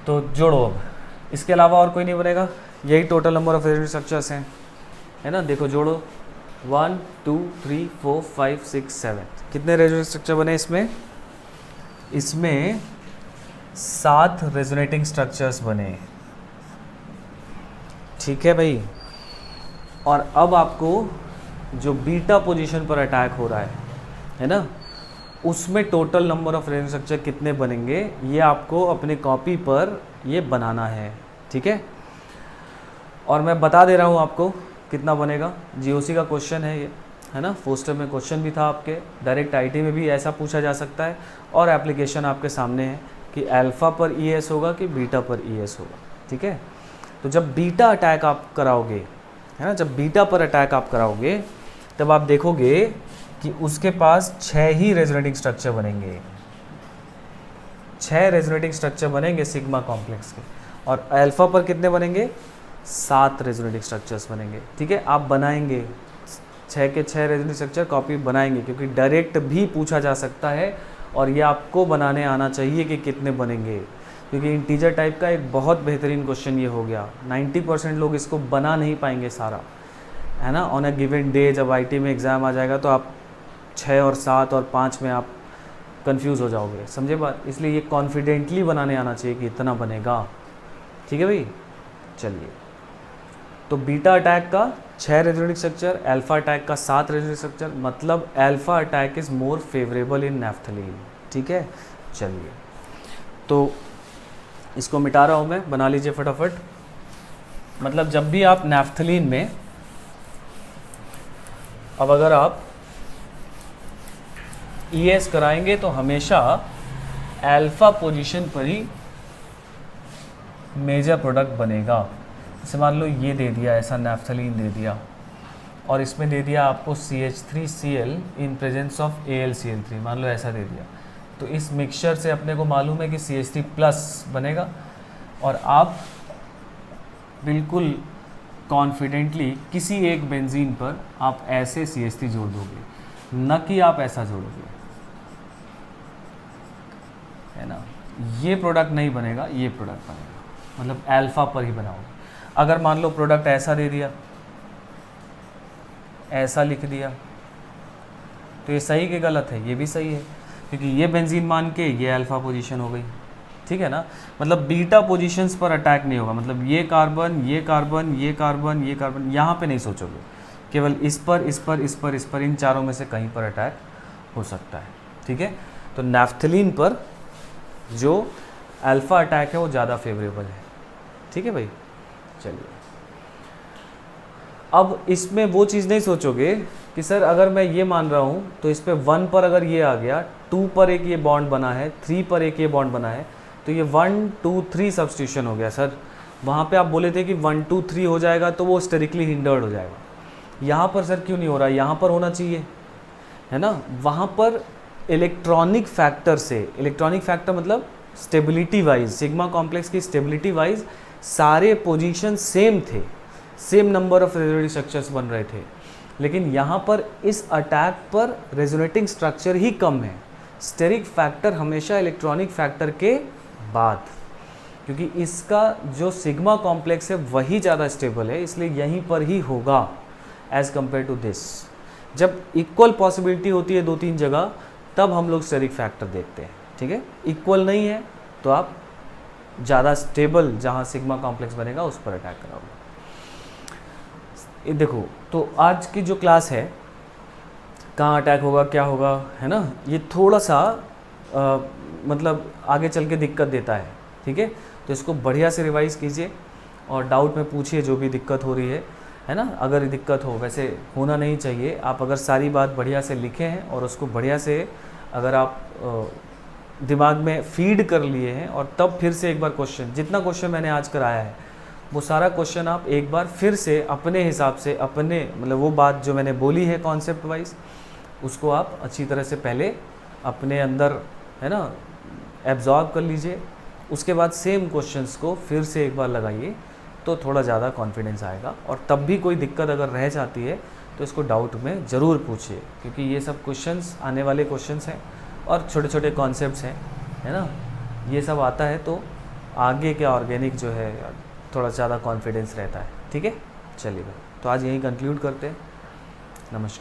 तो जोड़ो अब, इसके अलावा और कोई नहीं बनेगा, यही total number of resonating structures हैं, है ना। देखो जोड़ो, 1 2 3 4 5 6 7, कितने रेजोनेटिंग स्ट्रक्चर बने इसमें? इसमें 7 रेजोनेटिंग स्ट्रक्चर्स बने। ठीक है भाई, और अब आपको जो बीटा पोजीशन पर अटैक हो रहा है ना, उसमें total number of resonating structure कितने बनेंगे ये आपको अपने कॉपी पर ये बनाना है। ठीक है, और मैं बता दे रहा हूँ आपको कितना बनेगा। जीओसी का क्वेश्चन है ये, है ना, फोस्टर में क्वेश्चन भी था आपके, डायरेक्ट आईटी में भी ऐसा पूछा जा सकता है, और एप्लीकेशन आपके सामने है कि अल्फ़ा पर ईएस होगा कि बीटा पर ईएस होगा। ठीक है, तो जब बीटा अटैक आप कराओगे, है ना, जब बीटा पर अटैक आप कराओगे तब आप देखोगे कि उसके पास 6 ही रेजोनेटिंग स्ट्रक्चर बनेंगे, 6 रेजोनेटिंग स्ट्रक्चर बनेंगे सिग्मा कॉम्प्लेक्स के, और अल्फ़ा पर कितने बनेंगे, 7 रेजोनेटिंग स्ट्रक्चर्स बनेंगे। ठीक है, आप बनाएंगे 6 के 6 रेजोनेटिंग स्ट्रक्चर कॉपी बनाएंगे, क्योंकि डायरेक्ट भी पूछा जा सकता है, और ये आपको बनाने आना चाहिए कि कितने बनेंगे, क्योंकि इंटीजर टाइप का एक बहुत बेहतरीन क्वेश्चन ये हो गया। 90% लोग इसको बना नहीं पाएंगे सारा, है ना, ऑन अ गिवन डे। जब आईटी में एग्ज़ाम आ जाएगा तो आप 6 और 7 और 5 में आप कंफ्यूज हो जाओगे, समझे बात। इसलिए ये कॉन्फिडेंटली बनाने आना चाहिए कि इतना बनेगा। ठीक है भाई, चलिए, तो बीटा अटैक का 6 रेजोनेटिंग स्ट्रक्चर, अल्फा अटैक का 7 रेजोनेटिंग स्ट्रक्चर, मतलब alpha attack is more favourable in naphthalene. ठीक है, चलिए, तो इसको मिटा रहा हूँ मैं, बना लीजिए फटाफट। मतलब जब भी आप नैफ्थलीन में, अब अगर आप ईएस कराएंगे तो हमेशा अल्फा पोजीशन पर ही मेजर प्रोडक्ट बनेगा। जैसे मान लो ये दे दिया, ऐसा नैफ्थलीन दे दिया, और इसमें दे दिया आपको CH3Cl in presence of AlCl3, मान लो ऐसा दे दिया, तो इस मिक्सचर से अपने को मालूम है कि CH3+ बनेगा, और आप बिल्कुल कॉन्फिडेंटली किसी एक बेंजीन पर आप ऐसे CH3 जोड़ दोगे, न कि आप ऐसा जोड़ोगे, है ना। ये प्रोडक्ट नहीं बनेगा, ये प्रोडक्ट बनेगा, मतलब अल्फा पर ही बनाओगे। अगर मान लो प्रोडक्ट ऐसा दे दिया, ऐसा लिख दिया, तो ये सही कि गलत है, ये भी सही है, क्योंकि ये बेंजीन मान के ये अल्फा पोजीशन हो गई। ठीक है ना, मतलब बीटा पोजीशंस पर अटैक नहीं होगा, मतलब ये कार्बन, ये कार्बन, ये कार्बन, ये कार्बन, यहाँ पे नहीं सोचोगे, केवल इस पर, इस पर, इस पर, इस पर, इन चारों में से कहीं पर अटैक हो सकता है। ठीक है, तो नैफ्थलीन पर जो अल्फा अटैक है वो ज़्यादा फेवरेबल है। ठीक है भाई, चलिए, अब इसमें वो चीज़ नहीं सोचोगे कि सर अगर मैं ये मान रहा हूँ तो इस पर 1 पर अगर ये आ गया, 2 पर एक ये बॉन्ड बना है, 3 पर एक ये बॉन्ड बना है, तो ये 1 2 3 सब्स्टिट्यूशन हो गया सर। वहाँ पे आप बोले थे कि 1 2 3 हो जाएगा तो वो स्टेरिकली हिंडर्ड हो जाएगा। यहाँ पर सर क्यों नहीं हो रहा, यहाँ पर होना चाहिए, है ना। वहाँ पर इलेक्ट्रॉनिक फैक्टर से, इलेक्ट्रॉनिक फैक्टर मतलब स्टेबिलिटी वाइज, सिग्मा कॉम्प्लेक्स की स्टेबिलिटी वाइज सारे पोजीशन सेम थे, same number of resonating structures बन रहे थे, लेकिन यहाँ पर इस अटैक पर रेजोनेटिंग स्ट्रक्चर ही कम है। स्टेरिक फैक्टर हमेशा इलेक्ट्रॉनिक फैक्टर के बाद, क्योंकि इसका जो सिग्मा कॉम्प्लेक्स है वही ज़्यादा स्टेबल है, इसलिए यहीं पर ही होगा एज कंपेयर टू दिस। जब इक्वल पॉसिबिलिटी होती है 2-3 जगह, तब हम लोग स्टेरिक फैक्टर देखते हैं। ठीक है, इक्वल नहीं है तो आप ज़्यादा स्टेबल जहाँ सिग्मा कॉम्प्लेक्स बनेगा उस पर अटैक कराओगे। देखो, तो आज की जो क्लास है, कहाँ अटैक होगा, क्या होगा, है ना, ये थोड़ा सा मतलब आगे चल के दिक्कत देता है। ठीक है, तो इसको बढ़िया से रिवाइज़ कीजिए और डाउट में पूछिए जो भी दिक्कत हो रही है ना। अगर दिक्कत हो, वैसे होना नहीं चाहिए, आप अगर सारी बात बढ़िया से लिखे हैं और उसको बढ़िया से अगर आप दिमाग में फीड कर लिए हैं, और तब फिर से एक बार क्वेश्चन, जितना क्वेश्चन मैंने आज कराया है वो सारा क्वेश्चन आप एक बार फिर से अपने हिसाब से, अपने मतलब वो बात जो मैंने बोली है कॉन्सेप्ट वाइज, उसको आप अच्छी तरह से पहले अपने अंदर, है ना, एब्जॉर्ब कर लीजिए। उसके बाद सेम क्वेश्चंस को फिर से एक बार लगाइए, तो थोड़ा ज़्यादा कॉन्फिडेंस आएगा। और तब भी कोई दिक्कत अगर रह जाती है तो इसको डाउट में ज़रूर पूछिए, क्योंकि ये सब क्वेश्चंस आने वाले क्वेश्चंस हैं और छोटे छोटे कॉन्सेप्ट्स हैं, है ना। ये सब आता है तो आगे क्या ऑर्गेनिक जो है थोड़ा ज़्यादा कॉन्फिडेंस रहता है। ठीक है, चलिए भाई, तो आज यहीं कंक्लूड करते हैं। नमस्कार।